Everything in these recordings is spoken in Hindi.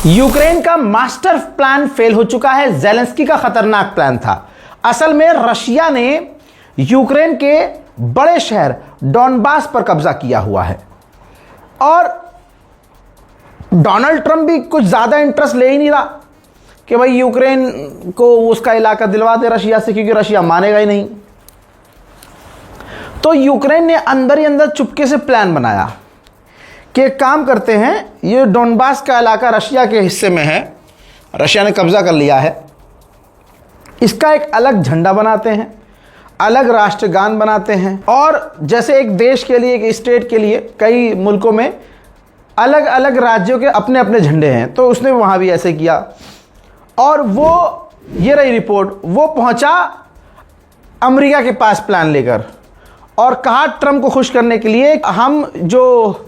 यूक्रेन का मास्टर प्लान फेल हो चुका है। ज़ेलेंस्की का खतरनाक प्लान था। असल में रशिया ने यूक्रेन के बड़े शहर डॉनबास पर कब्जा किया हुआ है और डोनाल्ड ट्रंप भी कुछ ज्यादा इंटरेस्ट ले ही नहीं रहा कि भाई यूक्रेन को उसका इलाका दिलवा दे रशिया से, क्योंकि रशिया मानेगा ही नहीं। तो यूक्रेन ने अंदर ही अंदर चुपके से प्लान बनाया कि एक काम करते हैं, ये डोनबास का इलाका रशिया के हिस्से में है, रशिया ने कब्जा कर लिया है, इसका एक अलग झंडा बनाते हैं, अलग राष्ट्रगान बनाते हैं और जैसे एक देश के लिए, एक स्टेट के लिए कई मुल्कों में अलग अलग राज्यों के अपने अपने झंडे हैं, तो उसने वहाँ भी ऐसे किया। और वो ये रही रिपोर्ट, वो पहुँचा अमेरिका के पास प्लान लेकर और कहा ट्रंप को खुश करने के लिए, हम जो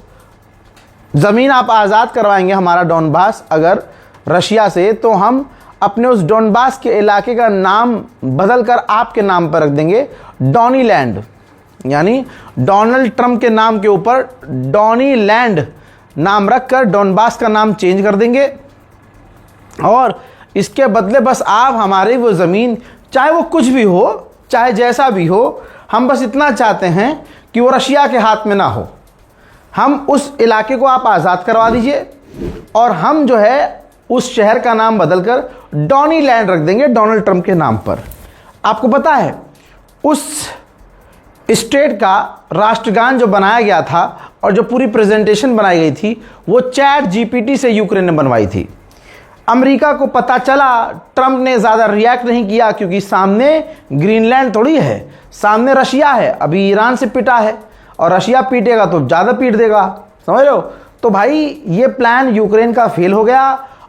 ज़मीन आप आज़ाद करवाएंगे हमारा डोनबास अगर रशिया से, तो हम अपने उस डोनबास के इलाके का नाम बदल कर आपके नाम पर रख देंगे, डॉनी लैंड, यानी डोनाल्ड ट्रंप के नाम के ऊपर डॉनी लैंड नाम रखकर डोनबास का नाम चेंज कर देंगे और इसके बदले बस आप हमारी वो ज़मीन, चाहे वो कुछ भी हो, चाहे जैसा भी हो, हम बस इतना चाहते हैं कि वो रशिया के हाथ में ना हो, हम उस इलाके को आप आज़ाद करवा दीजिए और हम जो है उस शहर का नाम बदलकर डॉनी लैंड रख देंगे डोनाल्ड ट्रंप के नाम पर। आपको पता है उस स्टेट का राष्ट्रगान जो बनाया गया था और जो पूरी प्रेजेंटेशन बनाई गई थी वो चैट जीपीटी से यूक्रेन ने बनवाई थी। अमेरिका को पता चला, ट्रंप ने ज़्यादा रिएक्ट नहीं किया क्योंकि सामने ग्रीनलैंड थोड़ी है, सामने रशिया है, अभी ईरान से पिटा है और रशिया पीटेगा तो ज़्यादा पीट देगा, समझ लो। तो भाई ये प्लान यूक्रेन का फेल हो गया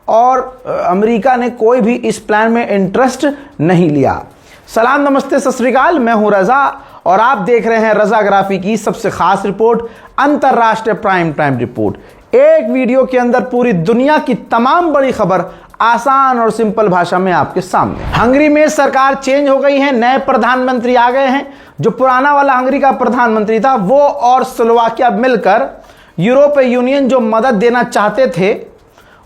और अमेरिका ने कोई भी इस प्लान में इंटरेस्ट नहीं लिया। सलाम नमस्ते सत श्री अकाल, मैं हूं रज़ा और आप देख रहे हैं रज़ाग्राफी की सबसे खास रिपोर्ट, अंतरराष्ट्रीय प्राइम टाइम रिपोर्ट। एक वीडियो के अंदर पूरी दुनिया की तमाम बड़ी खबर आसान और सिंपल भाषा में आपके सामने। हंगरी में सरकार चेंज हो गई है, नए प्रधानमंत्री आ गए हैं। जो पुराना वाला हंगरी का प्रधानमंत्री था वो और स्लोवाकिया मिलकर यूरोपीय यूनियन जो मदद देना चाहते थे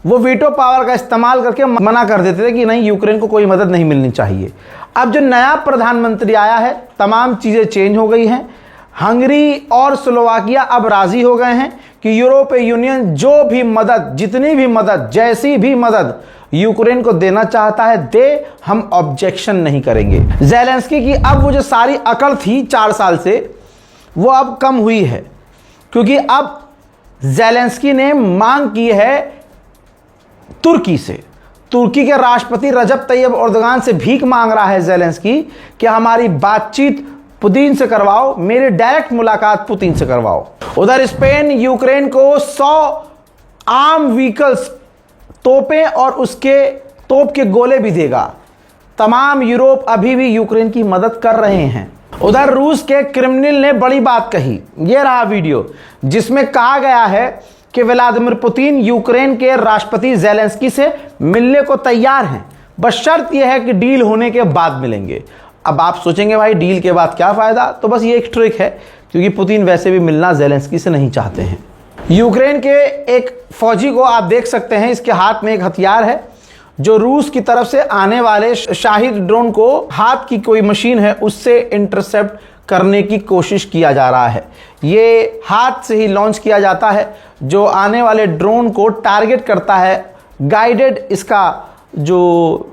वो वीटो पावर का इस्तेमाल करके मना कर देते थे कि नहीं, यूक्रेन को कोई मदद नहीं मिलनी चाहिए। अब जो नया प्रधानमंत्री आया है, तमाम चीज़ें चेंज हो गई हैं। हंगरी और स्लोवाकिया अब राजी हो गए हैं कि यूरोपीय यूनियन जो भी मदद, जितनी भी मदद, जैसी भी मदद यूक्रेन को देना चाहता है दे, हम ऑब्जेक्शन नहीं करेंगे। ज़ेलेंस्की की अब वो जो सारी अकड़ थी 4 साल से वो अब कम हुई है, क्योंकि अब ज़ेलेंस्की ने मांग की है तुर्की से। तुर्की के राष्ट्रपति रजब तैयब एर्दोगान से भीख मांग रहा है ज़ेलेंस्की कि हमारी बातचीत पुतिन से करवाओ, मेरी डायरेक्ट मुलाकात पुतिन से करवाओ। उधर स्पेन यूक्रेन को 100 आर्म व्हीकल्स, तोपें और उसके तोप के गोले भी देगा। तमाम यूरोप अभी भी यूक्रेन की मदद कर रहे हैं। उधर रूस के क्रेमलिन ने बड़ी बात कही, यह रहा वीडियो जिसमें कहा गया है कि व्लादिमीर पुतिन यूक्रेन के राष्ट्रपति ज़ेलेंस्की से मिलने को तैयार हैं, बस शर्त यह है कि डील होने के बाद मिलेंगे। अब आप सोचेंगे भाई डील के बाद क्या फ़ायदा, तो बस ये एक ट्रिक है, क्योंकि पुतिन वैसे भी मिलना ज़ेलेंस्की से नहीं चाहते हैं। यूक्रेन के एक फौजी को आप देख सकते हैं, इसके हाथ में एक हथियार है जो रूस की तरफ से आने वाले शाहिद ड्रोन को, हाथ की कोई मशीन है उससे इंटरसेप्ट करने की कोशिश किया जा रहा है। ये हाथ से ही लॉन्च किया जाता है, जो आने वाले ड्रोन को टारगेट करता है। गाइडेड, इसका जो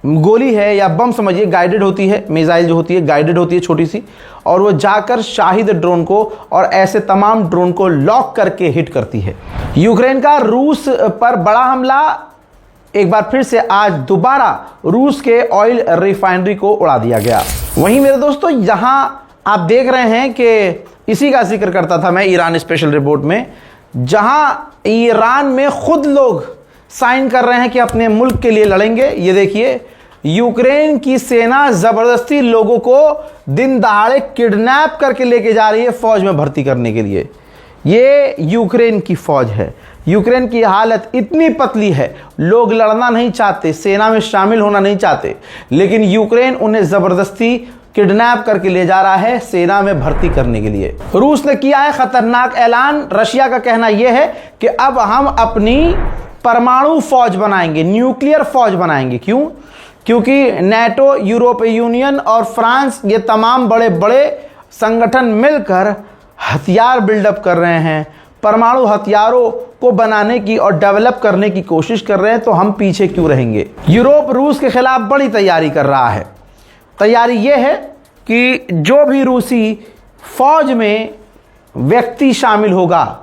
गोली है या बम समझिए, गाइडेड होती है, मिसाइल जो होती है गाइडेड होती है छोटी सी, और वो जाकर शाहिद ड्रोन को और ऐसे तमाम ड्रोन को लॉक करके हिट करती है। यूक्रेन का रूस पर बड़ा हमला, एक बार फिर से आज दोबारा रूस के ऑयल रिफाइनरी को उड़ा दिया गया। वहीं मेरे दोस्तों यहां आप देख रहे हैं कि इसी का जिक्र करता था मैं ईरान स्पेशल रिपोर्ट में, जहां ईरान में खुद लोग साइन कर रहे हैं कि अपने मुल्क के लिए लड़ेंगे। ये देखिए, यूक्रेन की सेना जबरदस्ती लोगों को दिन दहाड़े किडनैप करके लेके जा रही है फौज में भर्ती करने के लिए। ये यूक्रेन की फौज है। यूक्रेन की हालत इतनी पतली है, लोग लड़ना नहीं चाहते, सेना में शामिल होना नहीं चाहते, लेकिन यूक्रेन उन्हें जबरदस्ती किडनैप करके ले जा रहा है सेना में भर्ती करने के लिए। रूस ने किया है खतरनाक ऐलान। रशिया का कहना यह है कि अब हम अपनी परमाणु फौज बनाएंगे, न्यूक्लियर फौज बनाएंगे। क्यों? क्योंकि नेटो, यूरोपीय यूनियन और फ्रांस, ये तमाम बड़े बड़े संगठन मिलकर हथियार बिल्डअप कर रहे हैं, परमाणु हथियारों को बनाने की और डेवलप करने की कोशिश कर रहे हैं, तो हम पीछे क्यों रहेंगे। यूरोप रूस के खिलाफ बड़ी तैयारी कर रहा है। तैयारी यह है कि जो भी रूसी फौज में व्यक्ति शामिल होगा,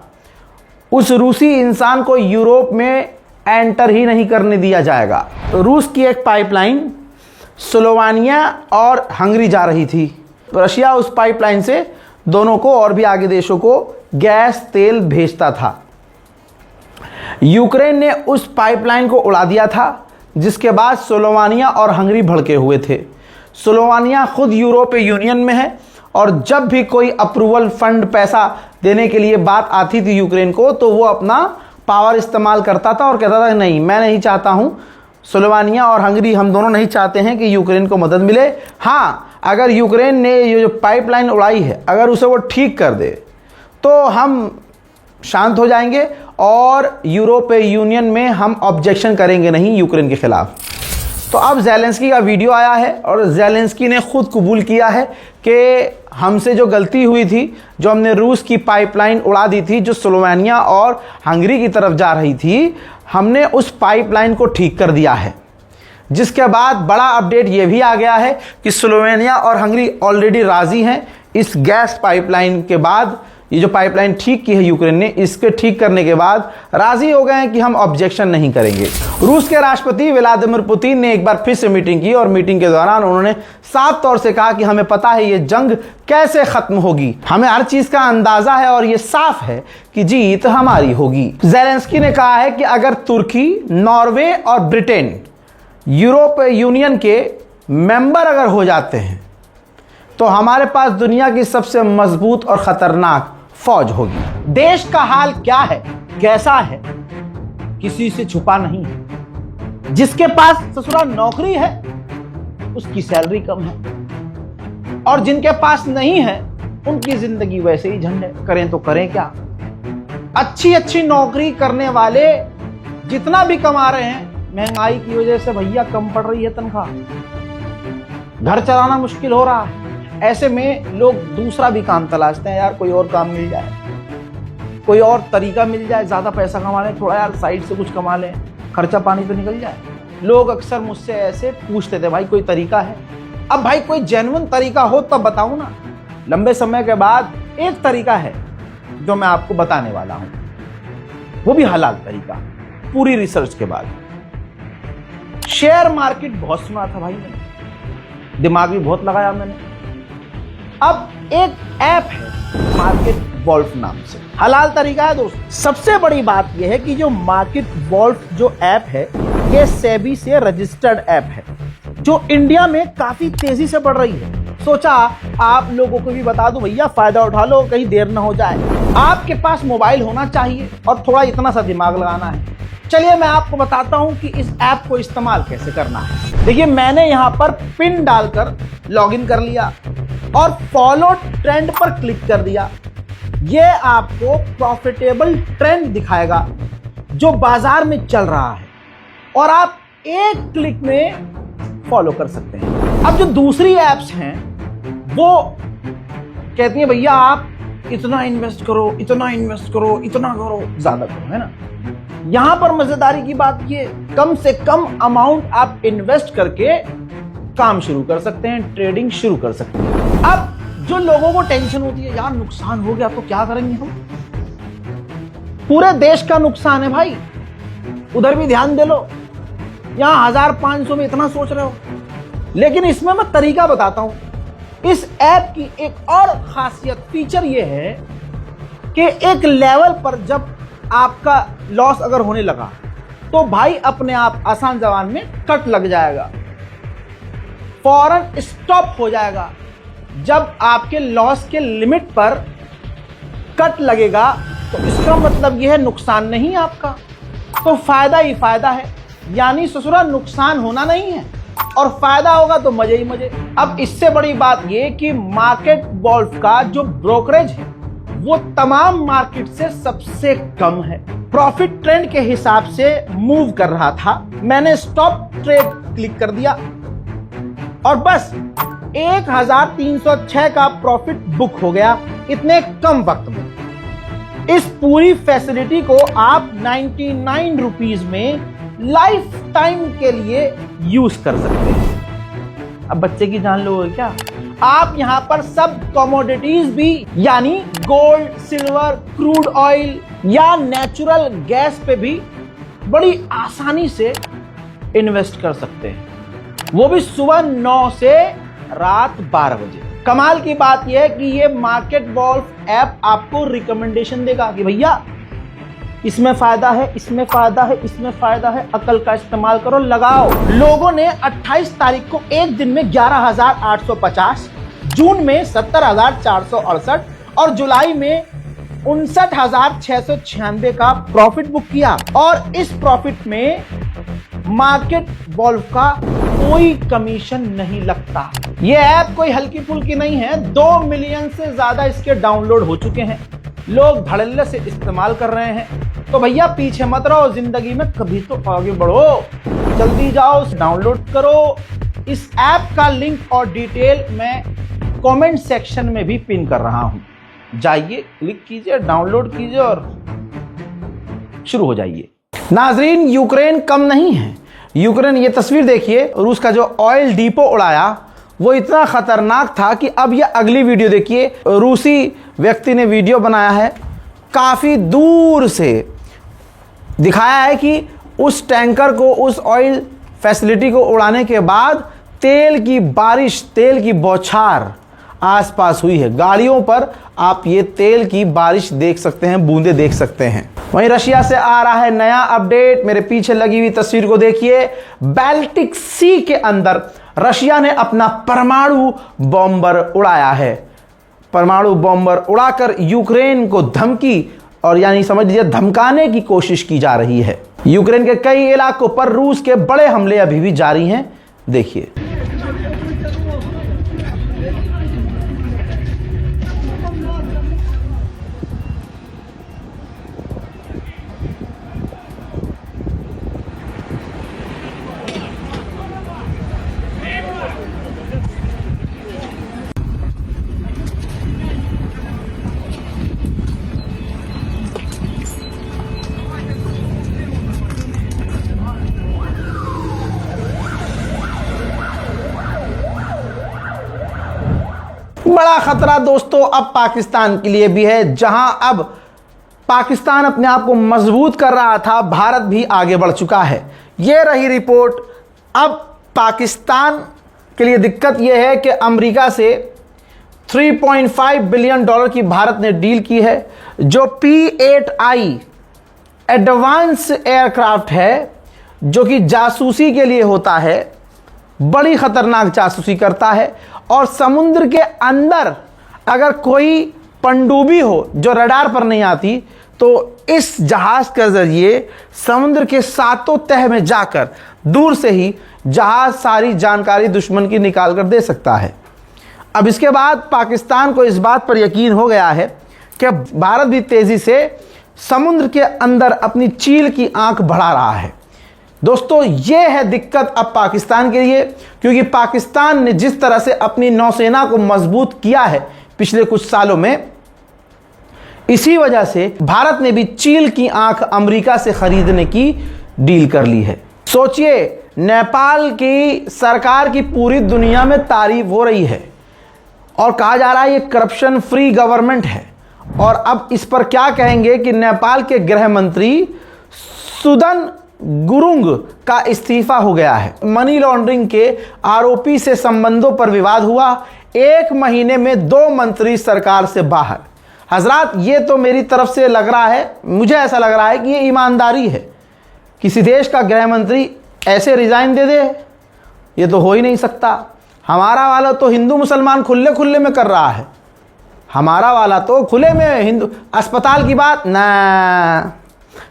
उस रूसी इंसान को यूरोप में एंटर ही नहीं करने दिया जाएगा। तो रूस की एक पाइपलाइन स्लोवानिया और हंगरी जा रही थी। रशिया उस पाइपलाइन से दोनों को और भी आगे देशों को गैस तेल भेजता था। यूक्रेन ने उस पाइपलाइन को उड़ा दिया था, जिसके बाद स्लोवानिया और हंगरी भड़के हुए थे। स्लोवानिया खुद यूरोपीय यूनियन में है और जब भी कोई अप्रूवल फंड पैसा देने के लिए बात आती थी यूक्रेन को, तो वो अपना पावर इस्तेमाल करता था और कहता था नहीं, मैं नहीं चाहता हूं, स्लोवानिया और हंगरी हम दोनों नहीं चाहते हैं कि यूक्रेन को मदद मिले। हाँ, अगर यूक्रेन ने ये जो पाइपलाइन उड़ाई है, अगर उसे वो ठीक कर दे तो हम शांत हो जाएंगे और यूरोपीय यूनियन में हम ऑब्जेक्शन करेंगे नहीं यूक्रेन के खिलाफ। तो अब ज़ेलेंस्की का वीडियो आया है और ज़ेलेंस्की ने खुद कबूल किया है कि हमसे जो गलती हुई थी, जो हमने रूस की पाइपलाइन उड़ा दी थी जो स्लोवेनिया और हंगरी की तरफ जा रही थी, हमने उस पाइपलाइन को ठीक कर दिया है। जिसके बाद बड़ा अपडेट ये भी आ गया है कि स्लोवेनिया और हंगरी ऑलरेडी राजी हैं इस गैस पाइपलाइन के बाद। ये जो पाइपलाइन ठीक की है यूक्रेन ने, इसके ठीक करने के बाद राजी हो गए हैं कि हम ऑब्जेक्शन नहीं करेंगे। रूस के राष्ट्रपति व्लादिमीर पुतिन ने एक बार फिर से मीटिंग की और मीटिंग के दौरान उन्होंने साफ तौर से कहा कि हमें पता है ये जंग कैसे खत्म होगी, हमें हर चीज का अंदाजा है और ये साफ है कि जीत हमारी होगी। ज़ेलेंस्की ने कहा है कि अगर तुर्की, नॉर्वे और ब्रिटेन यूरोपीय यूनियन के मेंबर अगर हो जाते हैं तो हमारे पास दुनिया की सबसे मजबूत और खतरनाक फौज होगी। देश का हाल क्या है, कैसा है, किसी से छुपा नहीं है। जिसके पास ससुरा नौकरी है उसकी सैलरी कम है और जिनके पास नहीं है उनकी जिंदगी वैसे ही झंड है। करें तो करें क्या। अच्छी अच्छी नौकरी करने वाले जितना भी कमा रहे हैं, महंगाई की वजह से भैया कम पड़ रही है तनख्वाह, घर चलाना मुश्किल हो रहा है। ऐसे में लोग दूसरा भी काम तलाशते हैं, यार कोई और काम मिल जाए, कोई और तरीका मिल जाए, ज्यादा पैसा कमा लें, थोड़ा यार साइड से कुछ कमा लें, खर्चा पानी तो निकल जाए। लोग अक्सर मुझसे ऐसे पूछते थे, भाई कोई तरीका है। अब भाई कोई जेन्युइन तरीका हो तब बताऊं ना। लंबे समय के बाद एक तरीका है जो मैं आपको बताने वाला हूं, वो भी हलाल तरीका, पूरी रिसर्च के बाद। शेयर मार्केट बहुत सुना था भाई मैंने, दिमाग भी बहुत लगाया मैंने। अब एक ऐप है मार्केट वॉल्फ नाम से, हलाल तरीका है दोस्तों। सबसे बड़ी बात यह है कि जो मार्केट वॉल्फ जो ऐप है, ये सेबी से रजिस्टर्ड ऐप है जो इंडिया में काफी तेजी से बढ़ रही है। सोचा आप लोगों को भी बता दूं, भैया फायदा उठा लो, कहीं देर ना हो जाए। आपके पास मोबाइल होना चाहिए और थोड़ा इतना सा दिमाग लगाना है। चलिए मैं आपको बताता हूं कि इस ऐप को इस्तेमाल कैसे करना है। देखिए, मैंने यहां पर पिन डालकर लॉगिन कर लिया और फॉलो ट्रेंड पर क्लिक कर दिया। यह आपको प्रॉफिटेबल ट्रेंड दिखाएगा जो बाजार में चल रहा है और आप एक क्लिक में फॉलो कर सकते हैं। अब जो दूसरी एप्स हैं वो कहती हैं भैया आप इतना इन्वेस्ट करो, इतना इन्वेस्ट करो, इतना करो, ज्यादा करो, है ना। यहां पर मजेदारी की बात ये, कम से कम अमाउंट आप इन्वेस्ट करके काम शुरू कर सकते हैं, ट्रेडिंग शुरू कर सकते हैं। अब जो लोगों को टेंशन होती है, यार नुकसान हो गया तो क्या करेंगे हम, पूरे देश का नुकसान है भाई, उधर भी ध्यान दे लो। यहां 1500 में इतना सोच रहे हो, लेकिन इसमें मैं तरीका बताता हूं। इस ऐप की एक और खासियत फीचर ये है कि एक लेवल पर जब आपका लॉस अगर होने लगा तो भाई अपने आप आसान जबान में कट लग जाएगा, फौरन स्टॉप हो जाएगा। जब आपके लॉस के लिमिट पर कट लगेगा तो इसका मतलब यह है नुकसान नहीं आपका, तो फायदा ही फायदा है। यानी ससुरा नुकसान होना नहीं है और फायदा होगा तो मजे ही मजे। अब इससे बड़ी बात यह कि मार्केट वॉल्फ का जो ब्रोकरेज है वो तमाम मार्केट से सबसे कम है। प्रॉफिट ट्रेंड के हिसाब से मूव कर रहा था। मैंने स्टॉप ट्रेड क्लिक कर दिया और बस 1306 का प्रॉफिट बुक हो गया इतने कम वक्त में। इस पूरी फैसिलिटी को आप 99 रुपीज में लाइफ टाइम के लिए यूज कर सकते हैं। अब बच्चे की जान लोगे क्या? आप यहां पर सब कमोडिटीज भी यानी गोल्ड, सिल्वर, क्रूड ऑयल या नेचुरल गैस पे भी बड़ी आसानी से इन्वेस्ट कर सकते हैं, वो भी सुबह 9 से रात 12 बजे। कमाल की बात यह है कि ये मार्केट वॉल्फ ऐप आपको रिकमेंडेशन देगा कि भैया इसमें फायदा है, इसमें फायदा है, इसमें फायदा है, अकल का इस्तेमाल करो, लगाओ। लोगों ने 28 तारीख को एक दिन में 11,850, जून में 70,468 और जुलाई में 59,696 का प्रॉफिट बुक किया। और इस प्रॉफिट में मार्केट वॉल्फ का कोई कमीशन नहीं लगता। यह ऐप कोई हल्की फुल्की नहीं है। 2 मिलियन से ज्यादा इसके डाउनलोड हो चुके हैं, लोग धड़ल्ले से इस्तेमाल कर रहे हैं। तो भैया पीछे मत रहो, जिंदगी में कभी तो आगे बढ़ो, जल्दी जाओ डाउनलोड करो। इस ऐप का लिंक और डिटेल मैं कमेंट सेक्शन में भी पिन कर रहा हूं, जाइए क्लिक कीजिए, डाउनलोड कीजिए और शुरू हो जाइए। नाजरीन, यूक्रेन कम नहीं है। यूक्रेन, ये तस्वीर देखिए, रूस का जो ऑयल डिपो उड़ाया वो इतना खतरनाक था कि अब ये अगली वीडियो देखिए। रूसी व्यक्ति ने वीडियो बनाया है, काफी दूर से दिखाया है कि उस टैंकर को, उस ऑयल फैसिलिटी को उड़ाने के बाद तेल की बारिश, तेल की बौछार आसपास हुई है। गाड़ियों पर आप ये तेल की बारिश देख सकते हैं, बूंदे देख सकते हैं। वहीं रशिया से आ रहा है नया अपडेट। मेरे पीछे लगी हुई तस्वीर को देखिए। बाल्टिक सी के अंदर रशिया ने अपना परमाणु बॉम्बर उड़ाया है। परमाणु बॉम्बर उड़ाकर यूक्रेन को धमकी और यानी समझ लीजिए धमकाने की कोशिश की जा रही है। यूक्रेन के कई इलाकों पर रूस के बड़े हमले अभी भी जारी हैं, देखिए। बड़ा खतरा दोस्तों अब पाकिस्तान के लिए भी है। जहां अब पाकिस्तान अपने आप को मजबूत कर रहा था, भारत भी आगे बढ़ चुका है। यह रही रिपोर्ट। अब पाकिस्तान के लिए दिक्कत यह है कि अमेरिका से 3.5 बिलियन डॉलर की भारत ने डील की है। जो P-8I एडवांस एयरक्राफ्ट है, जो कि जासूसी के लिए होता है, बड़ी खतरनाक जासूसी करता है। और समुद्र के अंदर अगर कोई पनडुब्बी हो जो रडार पर नहीं आती, तो इस जहाज के जरिए समुद्र के सातों तह में जाकर दूर से ही जहाज सारी जानकारी दुश्मन की निकाल कर दे सकता है। अब इसके बाद पाकिस्तान को इस बात पर यकीन हो गया है कि भारत भी तेजी से समुद्र के अंदर अपनी चील की आंख बढ़ा रहा है। दोस्तों, यह है दिक्कत अब पाकिस्तान के लिए, क्योंकि पाकिस्तान ने जिस तरह से अपनी नौसेना को मजबूत किया है पिछले कुछ सालों में, इसी वजह से भारत ने भी चील की आंख अमेरिका से खरीदने की डील कर ली है। सोचिए, नेपाल की सरकार की पूरी दुनिया में तारीफ हो रही है और कहा जा रहा है ये करप्शन फ्री गवर्नमेंट है। और अब इस पर क्या कहेंगे कि नेपाल के गृह मंत्री सुदन गुरुंग का इस्तीफा हो गया है। मनी लॉन्ड्रिंग के आरोपी से संबंधों पर विवाद हुआ। 1 महीने में 2 मंत्री सरकार से बाहर। हजरात, ये तो मेरी तरफ से लग रहा है, मुझे ऐसा लग रहा है कि ये ईमानदारी है। किसी देश का गृह मंत्री ऐसे रिजाइन दे दे, ये तो हो ही नहीं सकता। हमारा वाला तो हिंदू मुसलमान खुले खुले में कर रहा है। हमारा वाला तो खुले में हिंदू, अस्पताल की बात ना,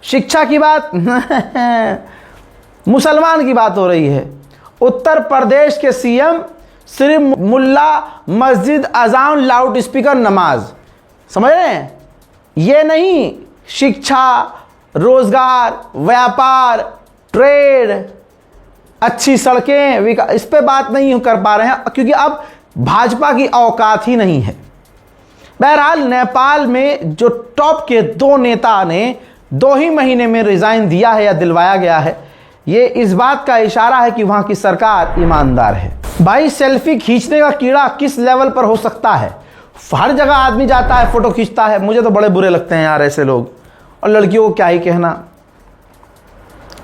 शिक्षा की बात मुसलमान की बात हो रही है। उत्तर प्रदेश के सीएम सिर्फ मुल्ला, मस्जिद, अजान, लाउड स्पीकर, नमाज, समझ रहे हैं? ये नहीं शिक्षा, रोजगार, व्यापार, ट्रेड, अच्छी सड़कें, इस पे बात नहीं कर पा रहे हैं क्योंकि अब भाजपा की औकात ही नहीं है। बहरहाल नेपाल में जो टॉप के 2 नेता ने 2 ही महीने में रिजाइन दिया है या दिलवाया गया है, ये इस बात का इशारा है कि वहां की सरकार ईमानदार है। भाई सेल्फी खींचने का कीड़ा किस लेवल पर हो सकता है? हर जगह आदमी जाता है, फोटो खींचता है। मुझे तो बड़े बुरे लगते हैं यार ऐसे लोग। और लड़कियों को क्या ही कहना,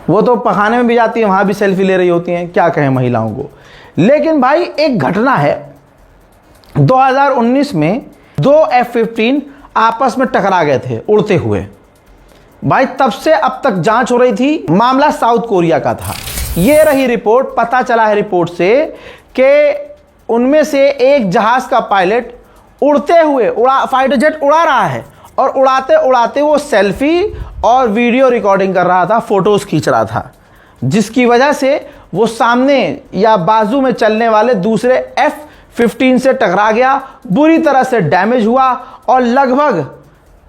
वो तो पखाने में भी जाती है, वहां भी सेल्फी ले रही होती हैं, क्या कहें महिलाओं को। लेकिन भाई एक घटना है, 2019 में 2 F-15 आपस में टकरा गए थे उड़ते हुए। भाई तब से अब तक जांच हो रही थी, मामला साउथ कोरिया का था। ये रही रिपोर्ट, पता चला है रिपोर्ट से कि उनमें से एक जहाज का पायलट उड़ते हुए फाइटर जेट उड़ा रहा है और उड़ाते उड़ाते वो सेल्फी और वीडियो रिकॉर्डिंग कर रहा था, फोटोज खींच रहा था, जिसकी वजह से वो सामने या बाजू में चलने वाले दूसरे F-15 से टकरा गया, बुरी तरह से डैमेज हुआ और लगभग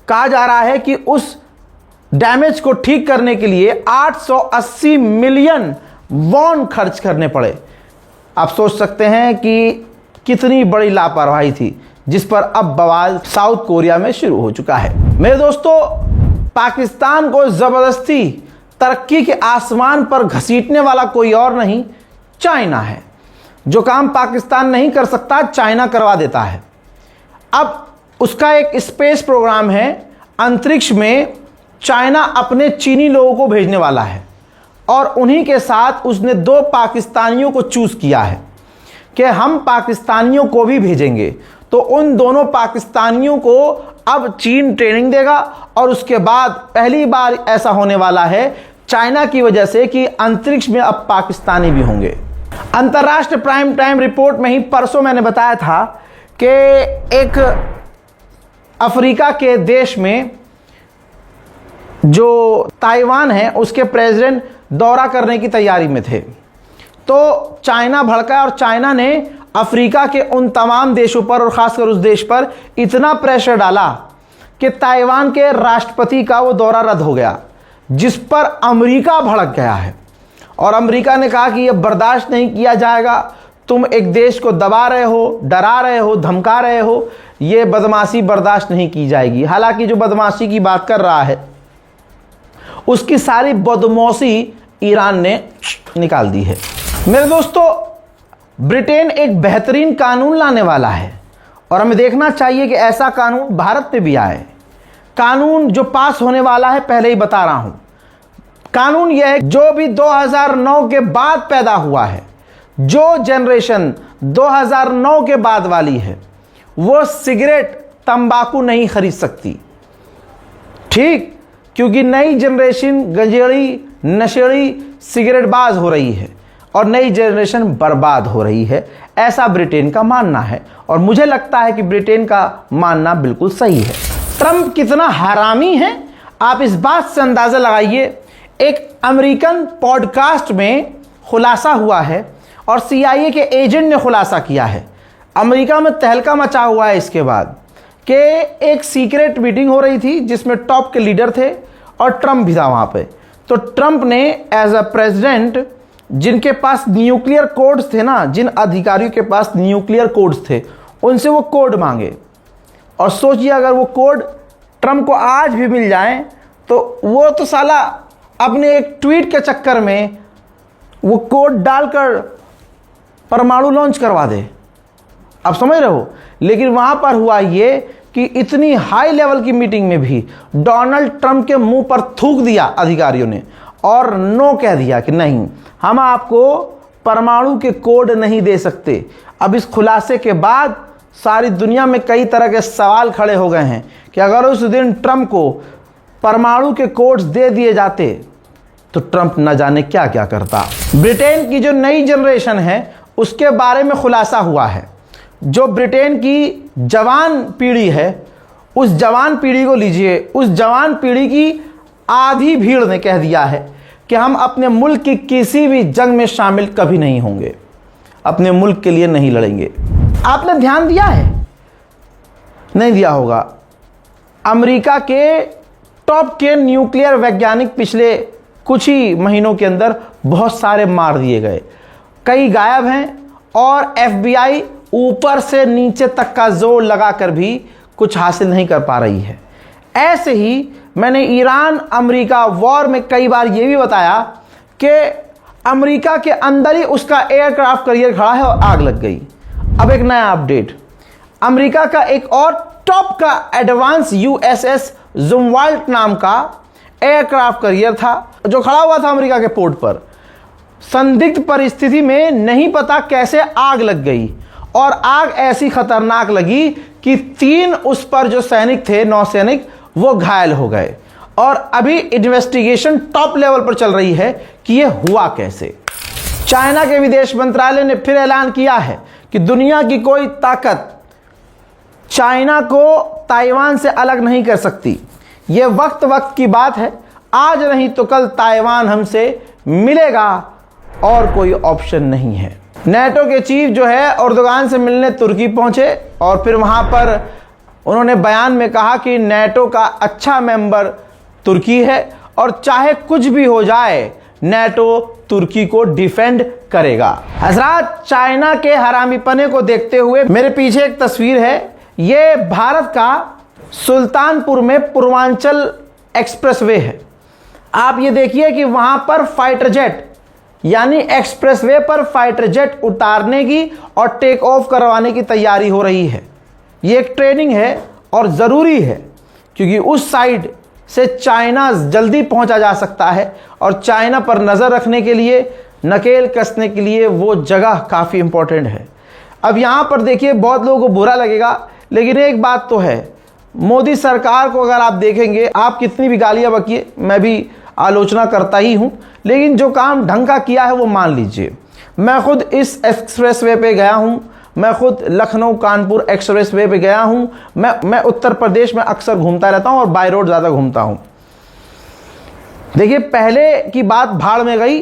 कहा जा रहा है कि उस डैमेज को ठीक करने के लिए 880 मिलियन वॉन खर्च करने पड़े। आप सोच सकते हैं कि कितनी बड़ी लापरवाही थी, जिस पर अब बवाल साउथ कोरिया में शुरू हो चुका है। मेरे दोस्तों, पाकिस्तान को जबरदस्ती तरक्की के आसमान पर घसीटने वाला कोई और नहीं, चाइना है। जो काम पाकिस्तान नहीं कर सकता, चाइना करवा देता है। अब उसका एक स्पेस प्रोग्राम है, अंतरिक्ष में चाइना अपने चीनी लोगों को भेजने वाला है और उन्हीं के साथ उसने 2 पाकिस्तानियों को चूज किया है कि हम पाकिस्तानियों को भी भेजेंगे। तो उन दोनों पाकिस्तानियों को अब चीन ट्रेनिंग देगा और उसके बाद पहली बार ऐसा होने वाला है चाइना की वजह से कि अंतरिक्ष में अब पाकिस्तानी भी होंगे। अंतर्राष्ट्रीय प्राइम टाइम रिपोर्ट में ही परसों मैंने बताया था कि एक अफ्रीका के देश में जो ताइवान है उसके प्रेसिडेंट दौरा करने की तैयारी में थे, तो चाइना भड़का और चाइना ने अफ्रीका के उन तमाम देशों पर और ख़ासकर उस देश पर इतना प्रेशर डाला कि ताइवान के राष्ट्रपति का वो दौरा रद्द हो गया, जिस पर अमेरिका भड़क गया है। और अमेरिका ने कहा कि यह बर्दाश्त नहीं किया जाएगा, तुम एक देश को दबा रहे हो, डरा रहे हो, धमका रहे हो, ये बदमाशी बर्दाश्त नहीं की जाएगी। हालांकि जो बदमाशी की बात कर रहा है उसकी सारी बदमाशी ईरान ने निकाल दी है। मेरे दोस्तों, ब्रिटेन एक बेहतरीन कानून लाने वाला है और हमें देखना चाहिए कि ऐसा कानून भारत पे भी आए। कानून जो पास होने वाला है पहले ही बता रहा हूं, कानून यह है जो भी 2009 के बाद पैदा हुआ है, जो जनरेशन 2009 के बाद वाली है, वो सिगरेट तंबाकू नहीं खरीद सकती। ठीक, क्योंकि नई जनरेशन गंजेड़ी, नशेड़ी, सिगरेटबाज हो रही है और नई जनरेशन बर्बाद हो रही है, ऐसा ब्रिटेन का मानना है। और मुझे लगता है कि ब्रिटेन का मानना बिल्कुल सही है। ट्रंप कितना हरामी है आप इस बात से अंदाजा लगाइए। एक अमेरिकन पॉडकास्ट में खुलासा हुआ है और CIA के एजेंट ने खुलासा किया है। अमेरिका में तहलका मचा हुआ है इसके बाद कि एक सीक्रेट मीटिंग हो रही थी जिसमें टॉप के लीडर थे और ट्रंप भी था वहां पे। तो ट्रंप ने एज अ प्रेसिडेंट, जिनके पास न्यूक्लियर कोड्स थे ना, जिन अधिकारियों के पास न्यूक्लियर कोड्स थे, उनसे वो कोड मांगे। और सोचिए अगर वो कोड ट्रंप को आज भी मिल जाए तो वो तो साला अपने एक ट्वीट के चक्कर में वो कोड डालकर परमाणु लॉन्च करवा दे। आप समझ रहे हो। लेकिन वहां पर हुआ ये कि इतनी हाई लेवल की मीटिंग में भी डोनाल्ड ट्रंप के मुंह पर थूक दिया अधिकारियों ने और नो कह दिया कि नहीं, हम आपको परमाणु के कोड नहीं दे सकते। अब इस खुलासे के बाद सारी दुनिया में कई तरह के सवाल खड़े हो गए हैं कि अगर उस दिन ट्रंप को परमाणु के कोड्स दे दिए जाते तो ट्रंप न जाने क्या क्या करता। ब्रिटेन की जो नई जनरेशन है उसके बारे में खुलासा हुआ है। जो ब्रिटेन की जवान पीढ़ी है, उस जवान पीढ़ी को लीजिए, उस जवान पीढ़ी की आधी भीड़ ने कह दिया है कि हम अपने मुल्क की किसी भी जंग में शामिल कभी नहीं होंगे, अपने मुल्क के लिए नहीं लड़ेंगे। आपने ध्यान दिया है? नहीं दिया होगा। अमेरिका के टॉप के न्यूक्लियर वैज्ञानिक पिछले कुछ ही महीनों के अंदर बहुत सारे मार दिए गए, कई गायब हैं और FBI ऊपर से नीचे तक का जोर लगाकर भी कुछ हासिल नहीं कर पा रही है। ऐसे ही मैंने ईरान अमेरिका वॉर में कई बार यह भी बताया कि अमेरिका के अंदर ही उसका एयरक्राफ्ट कैरियर खड़ा है और आग लग गई। अब एक नया अपडेट, अमेरिका का एक और टॉप का एडवांस USS जुमवाल्ट नाम का एयरक्राफ्ट कैरियर था जो खड़ा हुआ था अमेरिका के पोर्ट पर। संदिग्ध परिस्थिति में नहीं पता कैसे आग लग गई और आग ऐसी खतरनाक लगी कि 3 उस पर जो सैनिक थे, नौसैनिक, वो घायल हो गए और अभी इन्वेस्टिगेशन टॉप लेवल पर चल रही है कि यह हुआ कैसे। चाइना के विदेश मंत्रालय ने फिर ऐलान किया है कि दुनिया की कोई ताकत चाइना को ताइवान से अलग नहीं कर सकती। यह वक्त वक्त की बात है, आज नहीं तो कल ताइवान हमसे मिलेगा और कोई ऑप्शन नहीं है। नेटो के चीफ जो है एर्दोगान से मिलने तुर्की पहुंचे और फिर वहां पर उन्होंने बयान में कहा कि नेटो का अच्छा मेंबर तुर्की है और चाहे कुछ भी हो जाए नेटो तुर्की को डिफेंड करेगा। हजरात, चाइना के हरामीपने को देखते हुए मेरे पीछे एक तस्वीर है, ये भारत का सुल्तानपुर में पूर्वांचल एक्सप्रेसवे है। आप ये देखिए कि वहां पर फाइटर जेट यानी एक्सप्रेसवे पर फाइटर जेट उतारने की और टेक ऑफ करवाने की तैयारी हो रही है। ये एक ट्रेनिंग है और ज़रूरी है क्योंकि उस साइड से चाइना जल्दी पहुंचा जा सकता है और चाइना पर नज़र रखने के लिए, नकेल कसने के लिए वो जगह काफ़ी इंपॉर्टेंट है। अब यहाँ पर देखिए, बहुत लोगों को बुरा लगेगा लेकिन एक बात तो है, मोदी सरकार को अगर आप देखेंगे, आप कितनी भी गालियाँ बकिए, मैं भी आलोचना करता ही हूँ, लेकिन जो काम ढंग का किया है वो मान लीजिए। मैं खुद इस एक्सप्रेसवे पे गया हूँ, मैं खुद लखनऊ कानपुर एक्सप्रेसवे पे गया हूँ, मैं उत्तर प्रदेश में अक्सर घूमता रहता हूँ और बाय रोड ज़्यादा घूमता हूँ। देखिए, पहले की बात भाड़ में गई,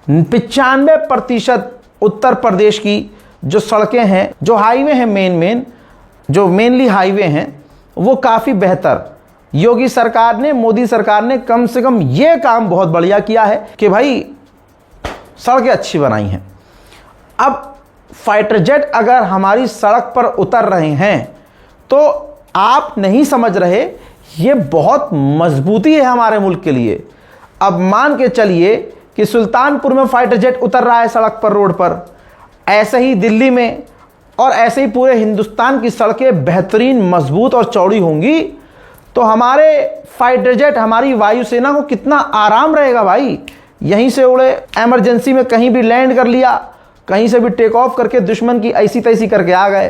95% उत्तर प्रदेश की जो सड़कें हैं, जो हाईवे हैं, जो मेनली हाईवे हैं, वो काफ़ी बेहतर योगी सरकार ने, मोदी सरकार ने कम से कम ये काम बहुत बढ़िया किया है कि भाई सड़कें अच्छी बनाई हैं। अब फाइटर जेट अगर हमारी सड़क पर उतर रहे हैं तो आप नहीं समझ रहे, ये बहुत मजबूती है हमारे मुल्क के लिए। अब मान के चलिए कि सुल्तानपुर में फाइटर जेट उतर रहा है सड़क पर, रोड पर, ऐसे ही दिल्ली में और ऐसे ही पूरे हिंदुस्तान की सड़कें बेहतरीन, मजबूत और चौड़ी होंगी तो हमारे फाइटर जेट, हमारी वायुसेना को कितना आराम रहेगा भाई। यहीं से उड़े, इमरजेंसी में कहीं भी लैंड कर लिया, कहीं से भी टेक ऑफ करके दुश्मन की ऐसी तैसी करके आ गए।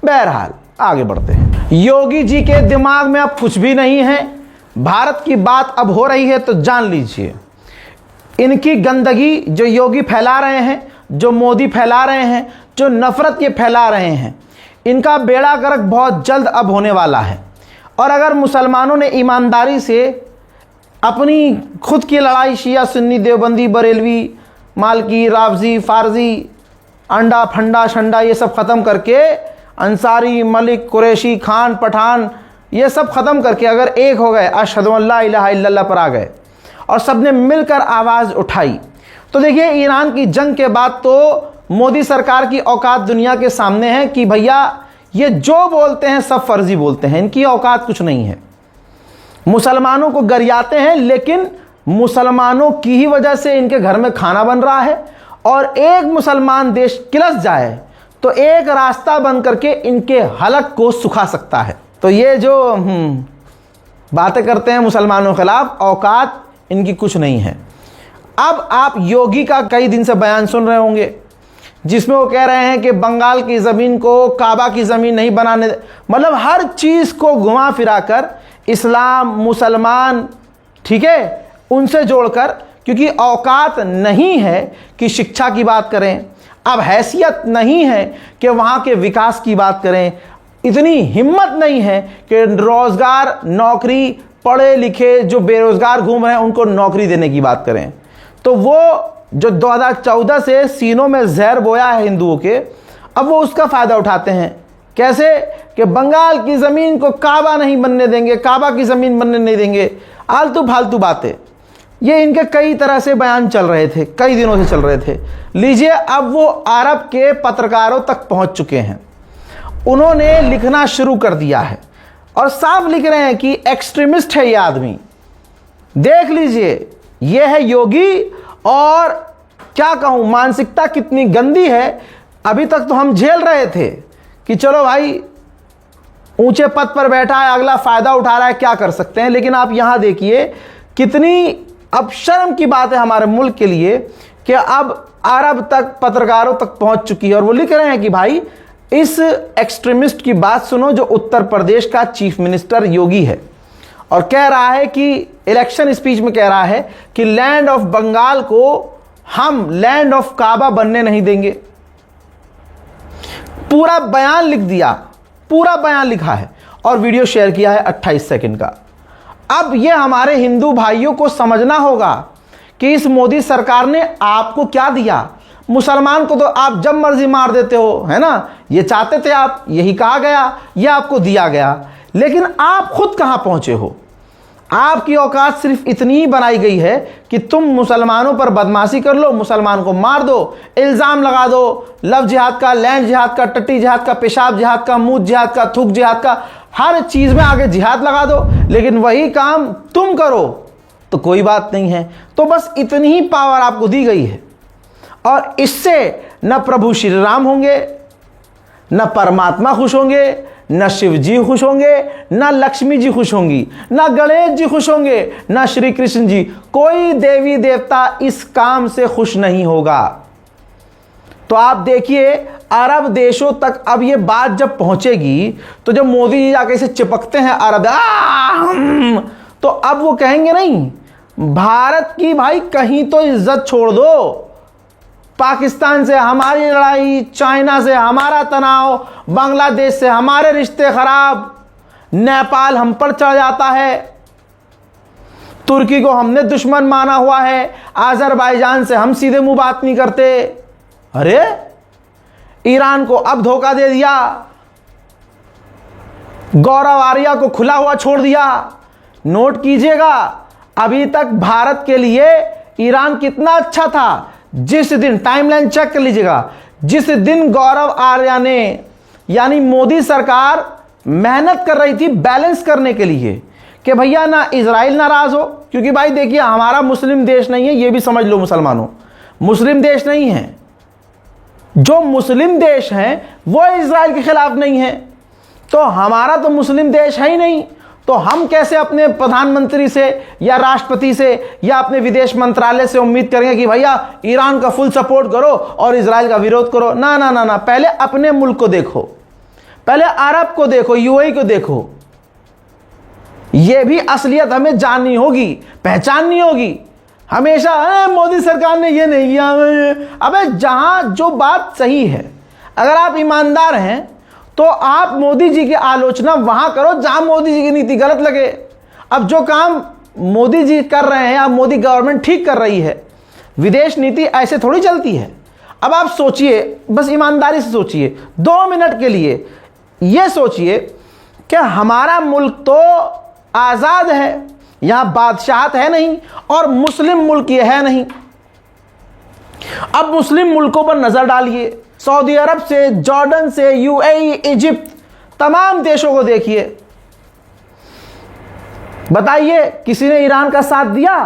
बहरहाल आगे बढ़ते हैं। योगी जी के दिमाग में अब कुछ भी नहीं है। भारत की बात अब हो रही है तो जान लीजिए, इनकी गंदगी जो योगी फैला रहे हैं, जो मोदी फैला रहे हैं, जो नफरत ये फैला रहे हैं, इनका बेड़ा गर्क बहुत जल्द अब होने वाला है। और अगर मुसलमानों ने ईमानदारी से अपनी खुद की लड़ाई शिया सुन्नी देवबंदी बरेलवी मालकी रावजी फारजी अंडा फंडा शंडा ये सब ख़त्म करके, अंसारी मलिक कुरैशी खान पठान ये सब ख़त्म करके अगर एक हो गए, अशहदु अल्ला इलाहा इल्लल्लाह पर आ गए और सब ने मिलकर आवाज़ उठाई, तो देखिए ईरान की जंग के बाद तो मोदी सरकार की औकात दुनिया के सामने है कि भैया ये जो बोलते हैं सब फर्जी बोलते हैं, इनकी औकात कुछ नहीं है। मुसलमानों को गरियाते हैं लेकिन मुसलमानों की ही वजह से इनके घर में खाना बन रहा है और एक मुसलमान देश किलस जाए तो एक रास्ता बन करके इनके हलक को सुखा सकता है। तो ये जो बातें करते हैं मुसलमानों के खिलाफ, औकात इनकी कुछ नहीं है। अब आप योगी का कई दिन से बयान सुन रहे होंगे जिसमें वो कह रहे हैं कि बंगाल की ज़मीन को काबा की ज़मीन नहीं बनाने, मतलब हर चीज़ को घुमा फिरा कर इस्लाम, मुसलमान, ठीक है, उनसे जोड़कर, क्योंकि औकात नहीं है कि शिक्षा की बात करें, अब हैसियत नहीं है कि वहाँ के विकास की बात करें, इतनी हिम्मत नहीं है कि रोज़गार, नौकरी, पढ़े लिखे जो बेरोज़गार घूम रहे हैं उनको नौकरी देने की बात करें। तो वो जो 2014 से सीनों में जहर बोया है हिंदुओं के, अब वो उसका फ़ायदा उठाते हैं कैसे कि बंगाल की ज़मीन को काबा नहीं बनने देंगे, काबा की ज़मीन बनने नहीं देंगे, आलतू फालतू बातें। ये इनके कई तरह से बयान चल रहे थे, कई दिनों से चल रहे थे। लीजिए, अब वो अरब के पत्रकारों तक पहुंच चुके हैं, उन्होंने लिखना शुरू कर दिया है और साफ लिख रहे हैं कि एक्सट्रीमिस्ट है ये आदमी। देख लीजिए, ये है योगी, और क्या कहूं, मानसिकता कितनी गंदी है। अभी तक तो हम झेल रहे थे कि चलो भाई ऊंचे पद पर बैठा है, अगला फायदा उठा रहा है, क्या कर सकते हैं। लेकिन आप यहां देखिए कितनी अब शर्म की बात है हमारे मुल्क के लिए कि अब अरब तक पत्रकारों तक पहुंच चुकी है और वो लिख रहे हैं कि भाई इस एक्सट्रीमिस्ट की बात सुनो जो उत्तर प्रदेश का चीफ मिनिस्टर योगी है, और कह रहा है कि इलेक्शन स्पीच में कह रहा है कि लैंड ऑफ बंगाल को हम लैंड ऑफ काबा बनने नहीं देंगे। पूरा बयान लिख दिया, पूरा बयान लिखा है और वीडियो शेयर किया है 28 सेकंड का। अब ये हमारे हिंदू भाइयों को समझना होगा कि इस मोदी सरकार ने आपको क्या दिया। मुसलमान को तो आप जब मर्जी मार देते हो, है ना, ये चाहते थे आप, यही कहा गया, ये आपको दिया गया। लेकिन आप खुद कहां पहुंचे हो? आपकी औकात सिर्फ इतनी ही बनाई गई है कि तुम मुसलमानों पर बदमाशी कर लो, मुसलमान को मार दो, इल्ज़ाम लगा दो लव जिहाद का, लैंड जिहाद का, टट्टी जिहाद का, पेशाब जिहाद का, मुंह जिहाद का, थूक जिहाद का, हर चीज़ में आगे जिहाद लगा दो। लेकिन वही काम तुम करो तो कोई बात नहीं है। तो बस इतनी ही पावर आपको दी गई है और इससे न प्रभु श्री राम होंगे, न परमात्मा खुश होंगे, न शिव जी खुश होंगे, न लक्ष्मी जी खुश होंगी, न गणेश जी खुश होंगे, न श्री कृष्ण जी। कोई देवी देवता इस काम से खुश नहीं होगा। तो आप देखिए अरब देशों तक अब ये बात जब पहुंचेगी तो जब मोदी जी जाके इसे चिपकते हैं अरब, तो अब वो कहेंगे नहीं भारत की भाई कहीं तो इज्जत छोड़ दो, पाकिस्तान से हमारी लड़ाई, चाइना से हमारा तनाव, बांग्लादेश से हमारे रिश्ते खराब, नेपाल हम पर चढ़ जाता है, तुर्की को हमने दुश्मन माना हुआ है, अजरबैजान से हम सीधे मुंह बात नहीं करते। अरे ईरान को अब धोखा दे दिया, गौरव आर्या को खुला हुआ छोड़ दिया। नोट कीजिएगा, अभी तक भारत के लिए ईरान कितना अच्छा था। जिस दिन, टाइमलाइन चेक कर लीजिएगा, जिस दिन गौरव आर्या ने यानी मोदी सरकार मेहनत कर रही थी बैलेंस करने के लिए कि भैया ना इजराइल नाराज हो, क्योंकि भाई देखिए हमारा मुस्लिम देश नहीं है, ये भी समझ लो मुसलमानों, मुस्लिम देश नहीं है। जो मुस्लिम देश हैं वो इजराइल के खिलाफ नहीं है, तो हमारा तो मुस्लिम देश है ही नहीं। तो हम कैसे अपने प्रधानमंत्री से या राष्ट्रपति से या अपने विदेश मंत्रालय से उम्मीद करेंगे कि भैया ईरान का फुल सपोर्ट करो और इजराइल का विरोध करो। ना ना ना ना, पहले अपने मुल्क को देखो, पहले अरब को देखो, यूएई को देखो। यह भी असलियत हमें जाननी होगी, पहचाननी होगी। हमेशा मोदी सरकार ने ये नहीं किया। अबे जहां जो बात सही है, अगर आप ईमानदार हैं तो आप मोदी जी की आलोचना वहां करो जहां मोदी जी की नीति गलत लगे। अब जो काम मोदी जी कर रहे हैं या मोदी गवर्नमेंट ठीक कर रही है, विदेश नीति ऐसे थोड़ी चलती है। अब आप सोचिए, बस ईमानदारी से सोचिए 2 मिनट के लिए, यह सोचिए कि हमारा मुल्क तो आज़ाद है, यहां बादशाहत है नहीं और मुस्लिम मुल्क ये है नहीं। अब मुस्लिम मुल्कों पर नजर डालिए, सऊदी अरब से, जॉर्डन से, यूएई, इजिप्ट, तमाम देशों को देखिए। बताइए किसी ने ईरान का साथ दिया?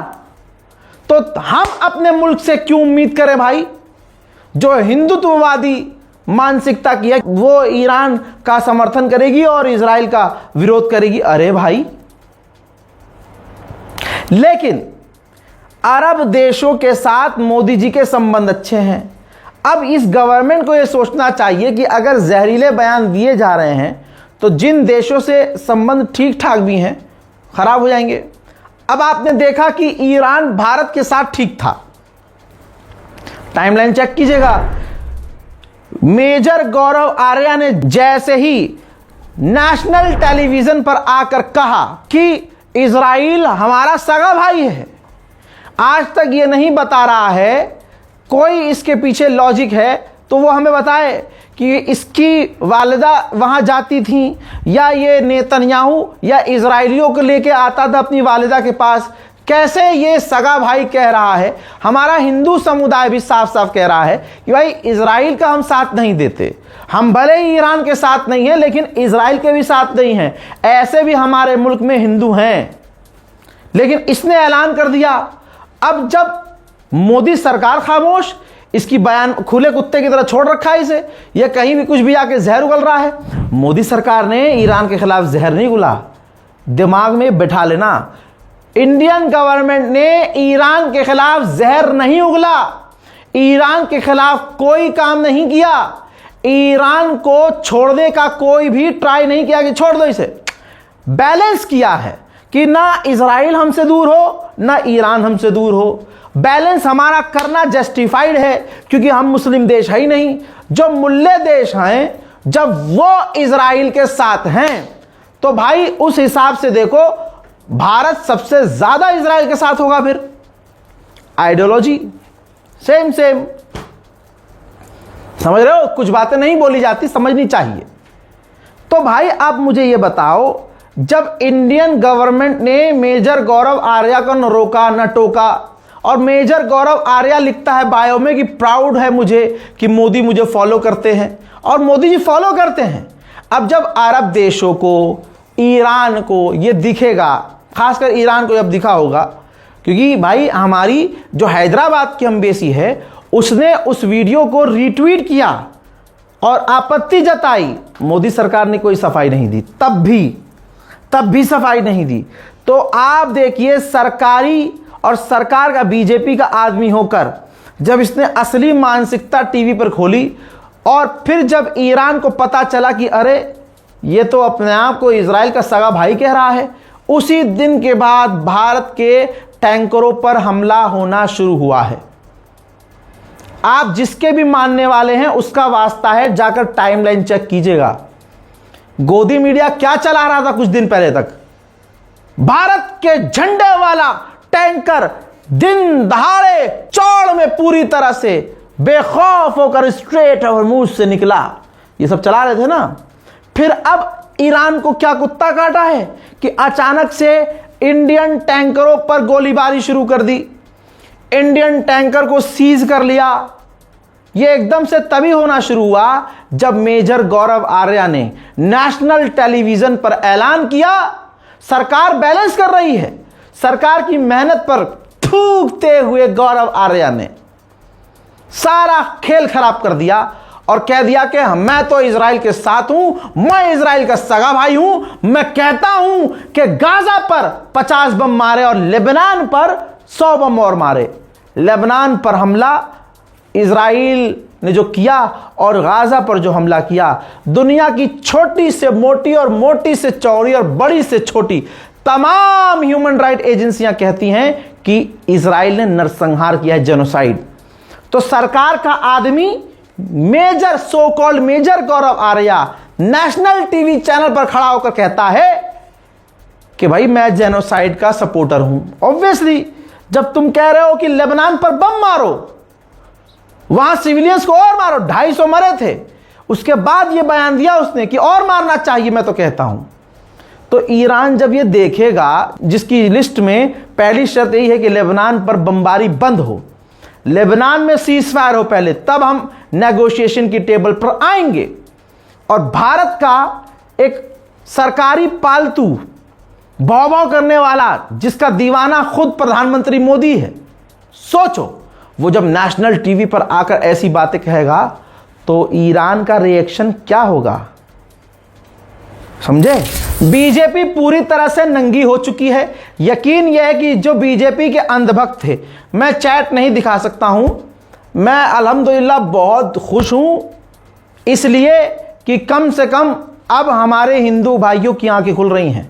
तो हम अपने मुल्क से क्यों उम्मीद करें भाई? जो हिंदुत्ववादी मानसिकता की है वो ईरान का समर्थन करेगी और इजराइल का विरोध करेगी। अरे भाई, लेकिन अरब देशों के साथ मोदी जी के संबंध अच्छे हैं। अब इस गवर्नमेंट को यह सोचना चाहिए कि अगर जहरीले बयान दिए जा रहे हैं तो जिन देशों से संबंध ठीक ठाक भी हैं खराब हो जाएंगे। अब आपने देखा कि ईरान भारत के साथ ठीक था, टाइमलाइन चेक कीजिएगा। मेजर गौरव आर्या ने जैसे ही नेशनल टेलीविजन पर आकर कहा कि इजराइल हमारा सगा भाई है, आज तक ये नहीं बता रहा है, कोई इसके पीछे लॉजिक है, तो वो हमें बताए कि इसकी वालिदा वहाँ जाती थी, या ये नेतन्याहू या इजराइलियों को लेके आता था अपनी वालिदा के पास। कैसे ये सगा भाई कह रहा है, हमारा हिंदू समुदाय भी साफ साफ कह रहा है कि भाई इजराइल का हम साथ नहीं देते, हम भले ही ईरान के साथ नहीं हैं लेकिन इजराइल के भी साथ नहीं हैं, ऐसे भी हमारे मुल्क में हिंदू हैं। लेकिन इसने ऐलान कर दिया। अब जब मोदी सरकार खामोश, इसकी बयान खुले कुत्ते की तरह छोड़ रखा है इसे, यह कहीं भी कुछ भी आके जहर उगल रहा है। मोदी सरकार ने ईरान के खिलाफ जहर नहीं उगला, दिमाग में बिठा लेना, इंडियन गवर्नमेंट ने ईरान के खिलाफ जहर नहीं उगला, ईरान के खिलाफ कोई काम नहीं किया, ईरान को छोड़ने का कोई भी ट्राई नहीं किया कि छोड़ दो इसे। बैलेंस किया है कि ना इजराइल हमसे दूर हो ना ईरान हमसे दूर हो। बैलेंस हमारा करना जस्टिफाइड है क्योंकि हम मुस्लिम देश है ही नहीं। जो मुल्ले देश हैं, जब वो इजराइल के साथ हैं तो भाई उस हिसाब से देखो भारत सबसे ज्यादा इजराइल के साथ होगा। फिर आइडियोलॉजी सेम सेम, समझ रहे हो, कुछ बातें नहीं बोली जाती, समझनी चाहिए। तो भाई आप मुझे ये बताओ, जब इंडियन गवर्नमेंट ने मेजर गौरव आर्या को न रोका न टोका, और मेजर गौरव आर्या लिखता है बायो में कि प्राउड है मुझे कि मोदी मुझे फॉलो करते हैं, और मोदी जी फॉलो करते हैं। अब जब अरब देशों को, ईरान को ये दिखेगा, खासकर ईरान को जब दिखा होगा, क्योंकि भाई हमारी जो हैदराबाद की एम्बेसी है उसने उस वीडियो को रीट्वीट किया और आपत्ति जताई, मोदी सरकार ने कोई सफाई नहीं दी, तब भी सफाई नहीं दी। तो आप देखिए, सरकारी और सरकार का बीजेपी का आदमी होकर जब इसने असली मानसिकता टीवी पर खोली, और फिर जब ईरान को पता चला कि अरे ये तो अपने आप को इजराइल का सगा भाई कह रहा है, उसी दिन के बाद भारत के टैंकरों पर हमला होना शुरू हुआ है। आप जिसके भी मानने वाले हैं उसका वास्ता है, जाकर टाइमलाइन चेक कीजिएगा। गोदी मीडिया क्या चला रहा था कुछ दिन पहले तक, भारत के झंडे वाला टैंकर दिन दहाड़े चौड़ में पूरी तरह से बेखौफ होकर स्ट्रेट हॉर्मुज़ से निकला, ये सब चला रहे थे ना। फिर अब ईरान को क्या कुत्ता काटा है कि अचानक से इंडियन टैंकरों पर गोलीबारी शुरू कर दी, इंडियन टैंकर को सीज कर लिया। यह एकदम से तभी होना शुरू हुआ जब मेजर गौरव आर्या ने नेशनल टेलीविजन पर ऐलान किया सरकार बैलेंस कर रही है। सरकार की मेहनत पर थूकते हुए गौरव आर्या ने सारा खेल खराब कर दिया और कह दिया कि मैं तो इजराइल के साथ हूं, मैं इजराइल का सगा भाई हूं। मैं कहता हूं कि गाजा पर 50 बम मारे और लेबनान पर 100 बम और मारे। लेबनान पर हमला इजराइल ने जो किया और गाजा पर जो हमला किया, दुनिया की छोटी से मोटी और मोटी से चौड़ी और बड़ी से छोटी तमाम ह्यूमन राइट एजेंसियां कहती हैं कि इजराइल ने नरसंहार किया है, जेनोसाइड। तो सरकार का आदमी मेजर सो कॉल्ड मेजर गौरव आर्या नेशनल टीवी चैनल पर खड़ा होकर कहता है कि भाई मैं जेनोसाइड का सपोर्टर हूं। ऑब्वियसली जब तुम कह रहे हो कि लेबनान पर बम मारो, वहां सिविलियंस को और मारो, 250 मरे थे, उसके बाद यह बयान दिया उसने कि और मारना चाहिए, मैं तो कहता हूं। तो ईरान जब यह देखेगा, जिसकी लिस्ट में पहली शर्त यही है कि लेबनान पर बमबारी बंद हो, लेबनान में सीज फायर हो पहले, तब हम नेगोशिएशन की टेबल पर आएंगे। और भारत का एक सरकारी पालतू भौं-भौं करने वाला, जिसका दीवाना खुद प्रधानमंत्री मोदी है, सोचो वो जब नेशनल टीवी पर आकर ऐसी बातें कहेगा तो ईरान का रिएक्शन क्या होगा, समझे। बीजेपी पूरी तरह से नंगी हो चुकी है। यकीन यह है कि जो बीजेपी के अंधभक्त थे, मैं चैट नहीं दिखा सकता हूं, मैं अल्हम्दुलिल्लाह बहुत खुश हूं, इसलिए कि कम से कम अब हमारे हिंदू भाइयों की आंखें खुल रही हैं।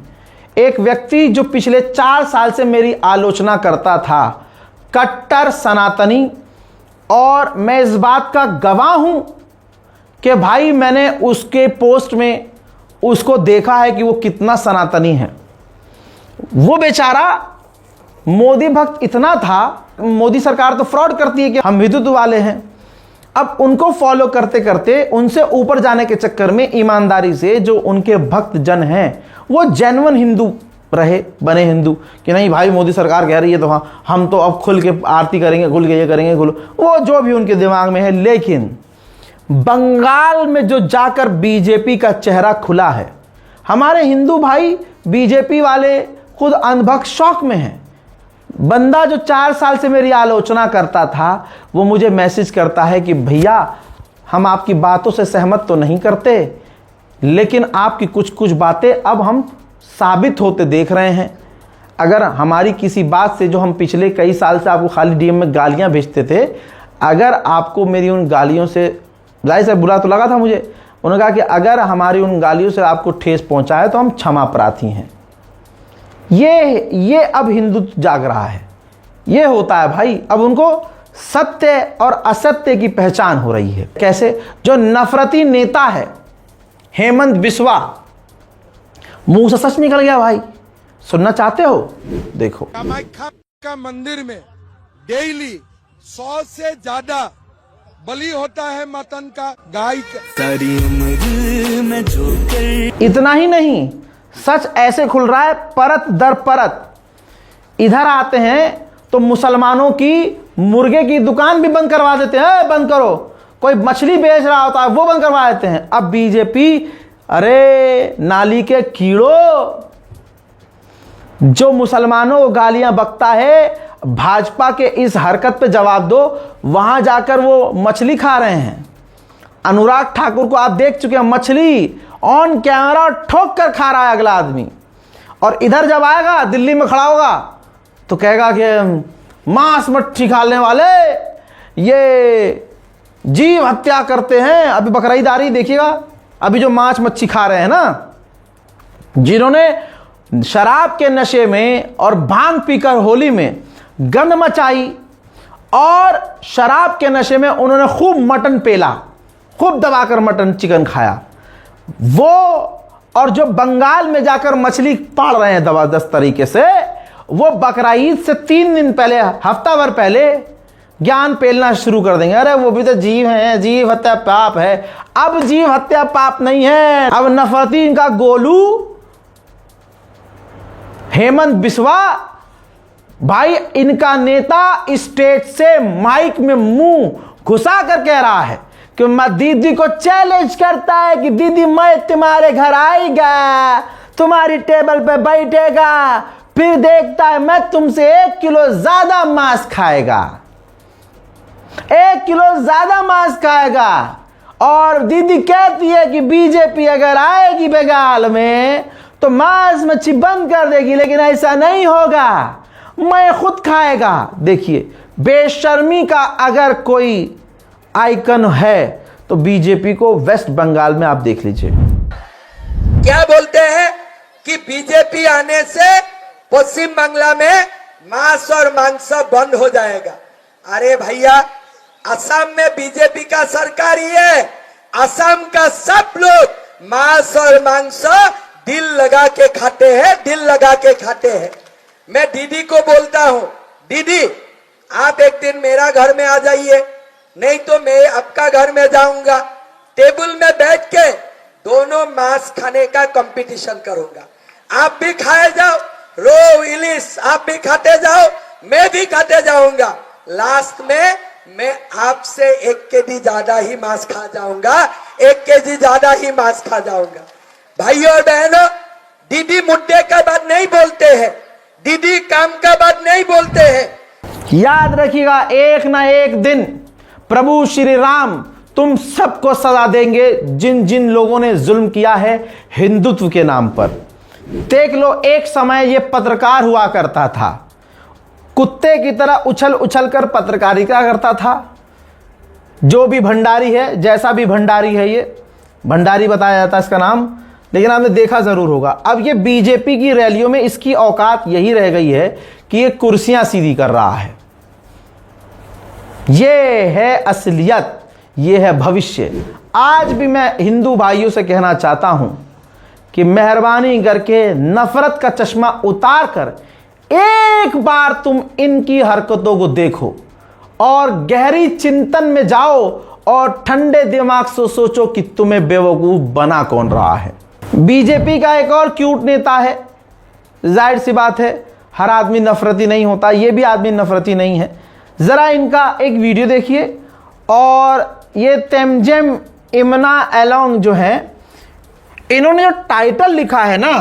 एक व्यक्ति जो पिछले 4 साल से मेरी आलोचना करता था, कट्टर सनातनी, और मैं इस बात का गवाह हूं कि भाई मैंने उसके पोस्ट में उसको देखा है कि वो कितना सनातनी है। वो बेचारा मोदी भक्त इतना था, मोदी सरकार तो फ्रॉड करती है कि हम हिंदुत्व वाले हैं, अब उनको फॉलो करते करते उनसे ऊपर जाने के चक्कर में ईमानदारी से जो उनके भक्त जन हैं वो जेन्युइन हिंदू रहे, बने हिंदू कि नहीं भाई मोदी सरकार कह रही है तो हाँ हम तो अब खुल के आरती करेंगे, खुल के ये करेंगे, वो जो भी उनके दिमाग में है। लेकिन बंगाल में जो जाकर बीजेपी का चेहरा खुला है, हमारे हिंदू भाई बीजेपी वाले खुद अंधभक्त शौक में हैं। बंदा जो 4 साल से मेरी आलोचना करता था वो मुझे मैसेज करता है कि भैया हम आपकी बातों से सहमत तो नहीं करते, लेकिन आपकी कुछ कुछ बातें अब हम साबित होते देख रहे हैं। अगर हमारी किसी बात से, जो हम पिछले कई साल से आपको खाली डीएम में गालियां भेजते थे, अगर आपको मेरी उन गालियों से जाहिर से बुरा तो लगा था मुझे, उन्होंने कहा कि अगर हमारी उन गालियों से आपको ठेस पहुंचा है तो हम क्षमा प्रार्थी हैं। ये अब हिंदू जाग रहा है, ये होता है भाई। अब उनको सत्य और असत्य की पहचान हो रही है। कैसे? जो नफरती नेता है हेमंत बिस्वा, मुंह से सच निकल गया भाई। सुनना चाहते हो? देखो, कामाख्या का मंदिर में डेली 100 से ज्यादा बलि होता है मटन का, गाय का। सारी उम्र में जो इतना ही नहीं, सच ऐसे खुल रहा है परत दर परत। इधर आते हैं तो मुसलमानों की मुर्गे की दुकान भी बंद करवा देते हैं, बंद करो। कोई मछली बेच रहा होता है वो बंद करवा देते हैं। अब बीजेपी, अरे नाली के कीड़ों, जो मुसलमानों को गालियां बकता है, भाजपा के इस हरकत पे जवाब दो। वहां जाकर वो मछली खा रहे हैं। अनुराग ठाकुर को आप देख चुके हैं, मछली ऑन कैमरा ठोक कर खा रहा है अगला आदमी। और इधर जब आएगा, दिल्ली में खड़ा होगा तो कहेगा कि मांस मच्छी खाने वाले ये जीव हत्या करते हैं। अभी बकरीद आ रही, देखिएगा, अभी जो मांस मच्छी खा रहे हैं ना, जिन्होंने शराब के नशे में और भांग पीकर होली में गंध मचाई और शराब के नशे में उन्होंने खूब मटन पेला, खूब दबाकर मटन चिकन खाया, वो और जो बंगाल में जाकर मछली पाड़ रहे हैं जबरदस्त तरीके से, वो बकरीद से 3 दिन पहले, हफ्ता भर पहले ज्ञान पेलना शुरू कर देंगे। अरे वो भी तो जीव हैं, जीव हत्या पाप है। अब जीव हत्या पाप नहीं है, अब नफरती इनका गोलू हेमंत बिस्वा भाई, इनका नेता स्टेज से माइक में मुंह घुसा कर कह रहा है कि मैं दीदी को चैलेंज करता है कि दीदी मैं तुम्हारे घर आएगा, तुम्हारी टेबल पे बैठेगा, फिर देखता है मैं तुमसे 1 किलो ज्यादा मांस खाएगा, 1 किलो ज्यादा मांस खाएगा। और दीदी कहती है कि बीजेपी अगर आएगी बंगाल में तो मांस मच्छी बंद कर देगी, लेकिन ऐसा नहीं होगा, मैं खुद खाएगा। देखिए, बेशर्मी का अगर कोई आइकन है तो बीजेपी को वेस्ट बंगाल में आप देख लीजिए। क्या बोलते हैं कि बीजेपी आने से पश्चिम बांग्ला में मांस और मांस बंद हो जाएगा। अरे भैया, असम में बीजेपी का सरकार ही है। असम का सब लोग मांस और मांस दिल लगा के खाते हैं, दिल लगा के खाते हैं। मैं दीदी को बोलता हूं, दीदी आप एक दिन मेरा घर में आ जाइए, नहीं तो मैं आपका घर में जाऊंगा, टेबल में बैठ के दोनों मांस खाने का कंपटीशन करूंगा। आप भी खाए जाओ, रो इलिस आप भी खाते जाओ, मैं भी खाते जाऊंगा। लास्ट में मैं आपसे 1 केजी ज्यादा ही मांस खा जाऊंगा, 1 केजी ज्यादा ही मांस खा जाऊंगा। भाइयों और बहनों, दीदी मुद्दे का बात नहीं बोलते हैं, दीदी काम का बात नहीं बोलते हैं। याद रखिएगा, एक ना एक दिन प्रभु श्री राम तुम सबको सजा देंगे, जिन जिन लोगों ने जुल्म किया है हिंदुत्व के नाम पर। देख लो, एक समय ये पत्रकार हुआ करता था, कुत्ते की तरह उछल उछल कर पत्रकारिता करता था। जो भी भंडारी है, जैसा भी भंडारी है, ये भंडारी बताया जाता है इसका नाम, लेकिन आपने देखा जरूर होगा। अब ये बीजेपी की रैलियों में इसकी औकात यही रह गई है कि ये कुर्सियां सीधी कर रहा है। ये है असलियत, ये है भविष्य। आज भी मैं हिंदू भाइयों से कहना चाहता हूं कि मेहरबानी करके नफरत का चश्मा उतार कर एक बार तुम इनकी हरकतों को देखो और गहरी चिंतन में जाओ और ठंडे दिमाग से सोचो कि तुम्हें बेवकूफ बना कौन रहा है। बीजेपी का एक और क्यूट नेता है, जाहिर सी बात है हर आदमी नफरती नहीं होता, ये भी आदमी नफरती नहीं है। ज़रा इनका एक वीडियो देखिए, और ये तेमजेम इमना एलोंग जो है, इन्होंने जो टाइटल लिखा है ना,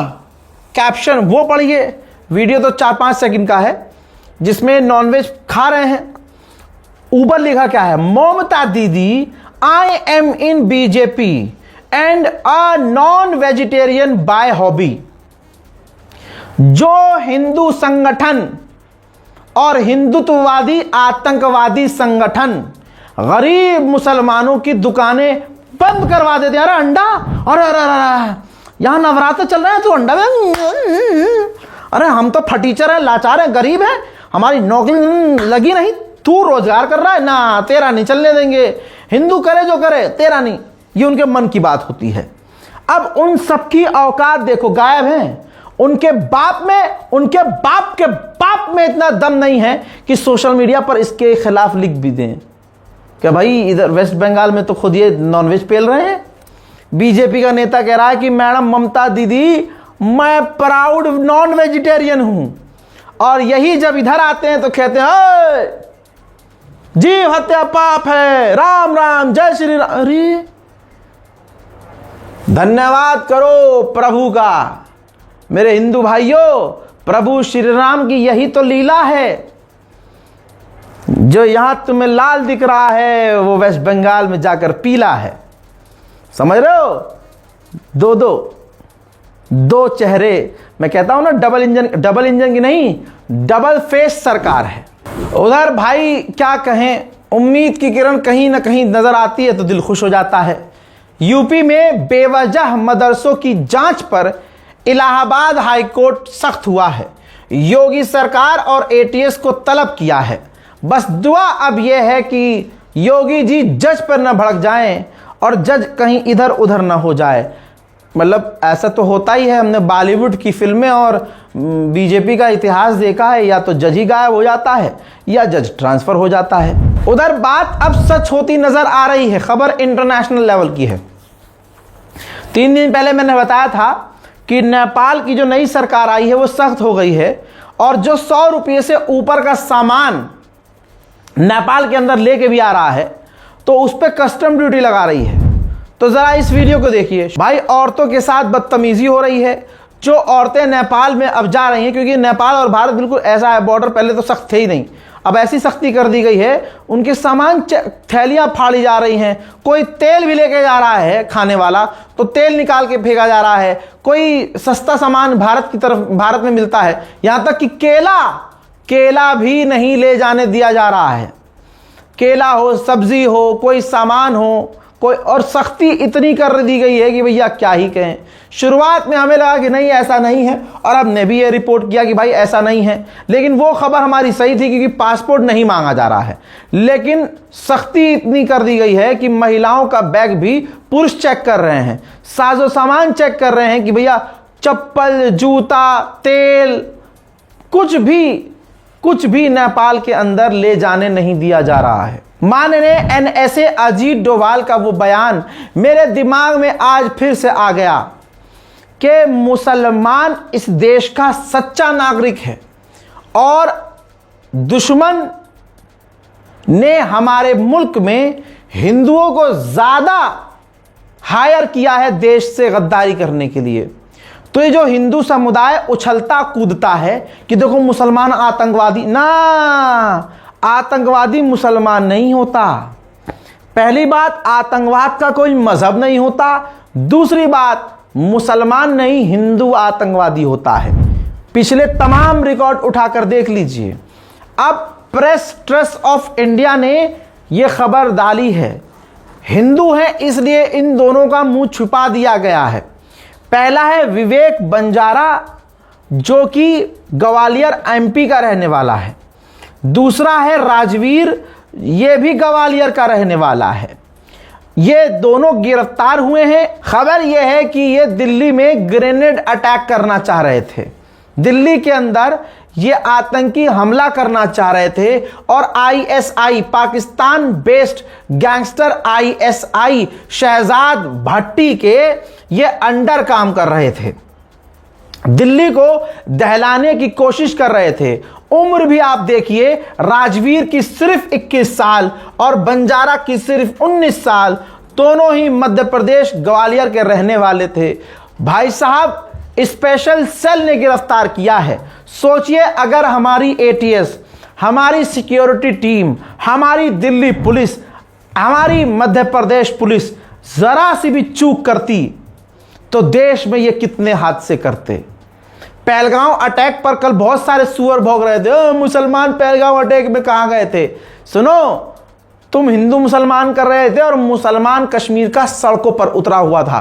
कैप्शन, वो पढ़िए। वीडियो तो 4-5 सेकंड का है जिसमें नॉनवेज खा रहे हैं। ऊपर लिखा क्या है, Mamata Didi I am in BJP and a non vegetarian by hobby. जो हिंदू संगठन और हिंदुत्ववादी आतंकवादी संगठन गरीब मुसलमानों की दुकानें बंद करवा देते हैं। अरे अंडा, अरे अरे अरे यहां नवरात्र चल रहे हैं तो अंडा में, अरे हम तो फटीचर है, लाचार है, गरीब है, हमारी नौकरी लगी नहीं, तू रोजगार कर रहा है ना, तेरा नहीं चलने देंगे, हिंदू करे जो करे, तेरा नहीं। ये उनके मन की बात होती है। अब उन सबकी औकात देखो, गायब हैं। उनके बाप में, उनके बाप के बाप में इतना दम नहीं है कि सोशल मीडिया पर इसके खिलाफ लिख भी दें कि भाई इधर वेस्ट बंगाल में तो खुद ये नॉनवेज पेल रहे हैं। बीजेपी का नेता कह रहा है कि मैडम ममता दीदी मैं प्राउड नॉन वेजिटेरियन हूं, और यही जब इधर आते हैं तो कहते हैं जीव हत्या पाप है, राम राम जय श्री राम। अरे धन्यवाद करो प्रभु का मेरे हिंदू भाइयों, प्रभु श्री राम की यही तो लीला है। जो यहां तुम्हें लाल दिख रहा है वो वेस्ट बंगाल में जाकर पीला है, समझ रहे हो? दो चेहरे, मैं कहता हूं ना डबल इंजन की नहीं, डबल फेस सरकार है। उधर भाई क्या कहें, उम्मीद की किरण कहीं ना कहीं नजर आती है तो दिल खुश हो जाता है। यूपी में बेवजह मदरसों की जांच पर इलाहाबाद हाईकोर्ट सख्त हुआ है। योगी सरकार और एटीएस को तलब किया है। बस दुआ अब यह है कि योगी जी जज पर न भड़क जाएं और जज कहीं इधर उधर न हो जाए। मतलब ऐसा तो होता ही है, हमने बॉलीवुड की फिल्में और बीजेपी का इतिहास देखा है, या तो जज ही गायब हो जाता है या जज ट्रांसफर हो जाता है। उधर बात अब सच होती नजर आ रही है। खबर इंटरनेशनल लेवल की है। 3 दिन पहले मैंने बताया था कि नेपाल की जो नई सरकार आई है वो सख्त हो गई है, और जो 100 रुपये से ऊपर का सामान नेपाल के अंदर लेके भी आ रहा है तो उस पर कस्टम ड्यूटी लगा रही है। तो जरा इस वीडियो को देखिए। भाई औरतों के साथ बदतमीजी हो रही है। जो औरतें नेपाल में अब जा रही हैं, क्योंकि नेपाल और भारत बिल्कुल ऐसा है, बॉर्डर पहले तो सख्त थे ही नहीं, अब ऐसी सख्ती कर दी गई है, उनके सामान थैलियां फाड़ी जा रही हैं। कोई तेल भी लेके जा रहा है खाने वाला तो तेल निकाल के फेंका जा रहा है। कोई सस्ता सामान भारत में मिलता है, यहां तक कि केला भी नहीं ले जाने दिया जा रहा है। केला हो, सब्जी हो, कोई सामान हो, कोई, और सख्ती इतनी कर दी गई है कि भैया क्या ही कहें। शुरुआत में हमें लगा कि नहीं ऐसा नहीं है, और अब ने भी ये रिपोर्ट किया कि भाई ऐसा नहीं है, लेकिन वो खबर हमारी सही थी क्योंकि पासपोर्ट नहीं मांगा जा रहा है। लेकिन सख्ती इतनी कर दी गई है कि महिलाओं का बैग भी पुरुष चेक कर रहे हैं, साजो सामान चेक कर रहे हैं कि भैया चप्पल, जूता, तेल, कुछ भी नेपाल के अंदर ले जाने नहीं दिया जा रहा है। माननीय एनएसए अजीत डोभाल का वो बयान मेरे दिमाग में आज फिर से आ गया कि मुसलमान इस देश का सच्चा नागरिक है, और दुश्मन ने हमारे मुल्क में हिंदुओं को ज्यादा हायर किया है देश से गद्दारी करने के लिए। तो ये जो हिंदू समुदाय उछलता कूदता है कि देखो मुसलमान आतंकवादी, ना, आतंकवादी मुसलमान नहीं होता। पहली बात, आतंकवाद का कोई मजहब नहीं होता। दूसरी बात, मुसलमान नहीं हिंदू आतंकवादी होता है। पिछले तमाम रिकॉर्ड उठाकर देख लीजिए। अब प्रेस ट्रस्ट ऑफ इंडिया ने यह खबर डाली है, हिंदू हैं इसलिए इन दोनों का मुंह छुपा दिया गया है। पहला है विवेक बंजारा, जो कि ग्वालियर एमपी का रहने वाला है। दूसरा है राजवीर, ये भी ग्वालियर का रहने वाला है। ये दोनों गिरफ्तार हुए हैं। खबर यह है कि ये दिल्ली में ग्रेनेड अटैक करना चाह रहे थे। दिल्ली के अंदर ये आतंकी हमला करना चाह रहे थे और ISI, Pakistan based gangster ISI Shahzad Bhatti के ये अंडर काम कर रहे थे, दिल्ली को दहलाने की कोशिश कर रहे थे। उम्र भी आप देखिए, राजवीर की सिर्फ 21 साल और बंजारा की सिर्फ 19 साल, दोनों ही मध्य प्रदेश ग्वालियर के रहने वाले थे। भाई साहब, स्पेशल सेल ने गिरफ्तार किया है। सोचिए, अगर हमारी एटीएस, हमारी सिक्योरिटी टीम, हमारी दिल्ली पुलिस, हमारी मध्य प्रदेश पुलिस जरा सी भी चूक करती तो देश में ये कितने हादसे करते। पहलगांव अटैक पर कल बहुत सारे सुअर भौंक रहे थे, मुसलमान पहलगांव अटैक में कहां गए थे। सुनो, तुम हिंदू मुसलमान कर रहे थे और मुसलमान कश्मीर का सड़कों पर उतरा हुआ था।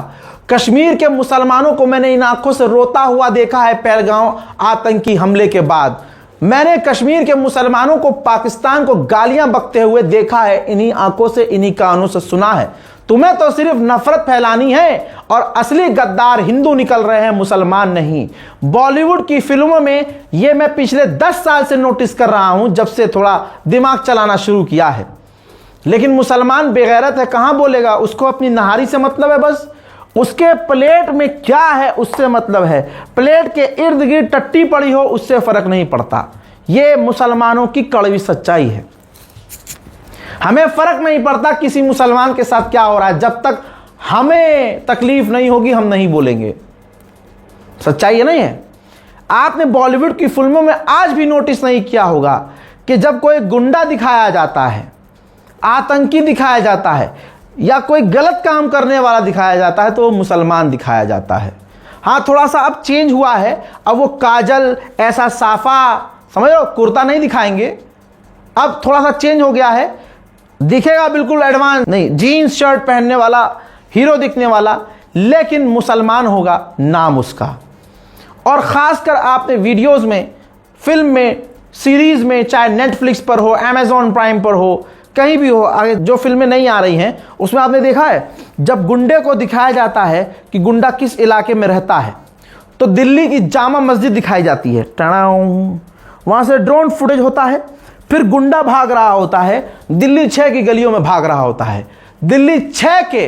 कश्मीर के मुसलमानों को मैंने इन आंखों से रोता हुआ देखा है पहलगांव आतंकी हमले के बाद। मैंने कश्मीर के मुसलमानों को पाकिस्तान को गालियां बकते हुए देखा है, इन्हीं आंखों से, इन्हीं कानों से सुना है। तुम्हें तो सिर्फ नफरत फैलानी है और असली गद्दार हिंदू निकल रहे हैं, मुसलमान नहीं। बॉलीवुड की फिल्मों में यह मैं पिछले 10 साल से नोटिस कर रहा हूं, जब से थोड़ा दिमाग चलाना शुरू किया है। लेकिन मुसलमान बेगैरत है, कहां बोलेगा, उसको अपनी नहारी से मतलब है, बस उसके प्लेट में क्या है उससे मतलब है। प्लेट के इर्द गिर्द टट्टी पड़ी हो उससे फर्क नहीं पड़ता। यह मुसलमानों की कड़वी सच्चाई है। हमें फर्क नहीं पड़ता किसी मुसलमान के साथ क्या हो रहा है, जब तक हमें तकलीफ नहीं होगी हम नहीं बोलेंगे। सच्चाई है नहीं है। आपने बॉलीवुड की फिल्मों में आज भी नोटिस नहीं किया होगा कि जब कोई गुंडा दिखाया जाता है, आतंकी दिखाया जाता है या कोई गलत काम करने वाला दिखाया जाता है तो वो मुसलमान दिखाया जाता है। हाँ, थोड़ा सा अब चेंज हुआ है, अब वो काजल, ऐसा साफा, समझ लो, कुर्ता नहीं दिखाएंगे। अब थोड़ा सा चेंज हो गया है, दिखेगा बिल्कुल एडवांस नहीं, जीन्स शर्ट पहनने वाला, हीरो दिखने वाला, लेकिन मुसलमान होगा नाम उसका। और खासकर आपने वीडियोस में, फिल्म में, सीरीज में, चाहे नेटफ्लिक्स पर हो, अमेजॉन प्राइम पर हो, कहीं भी हो, आगे जो फिल्में नहीं आ रही हैं उसमें आपने देखा है जब गुंडे को दिखाया जाता है कि गुंडा किस इलाके में रहता है, तो दिल्ली की जामा मस्जिद दिखाई जाती है, वहां से ड्रोन फुटेज होता है, फिर गुंडा भाग रहा होता है, दिल्ली 6 की गलियों में भाग रहा होता है। दिल्ली 6 के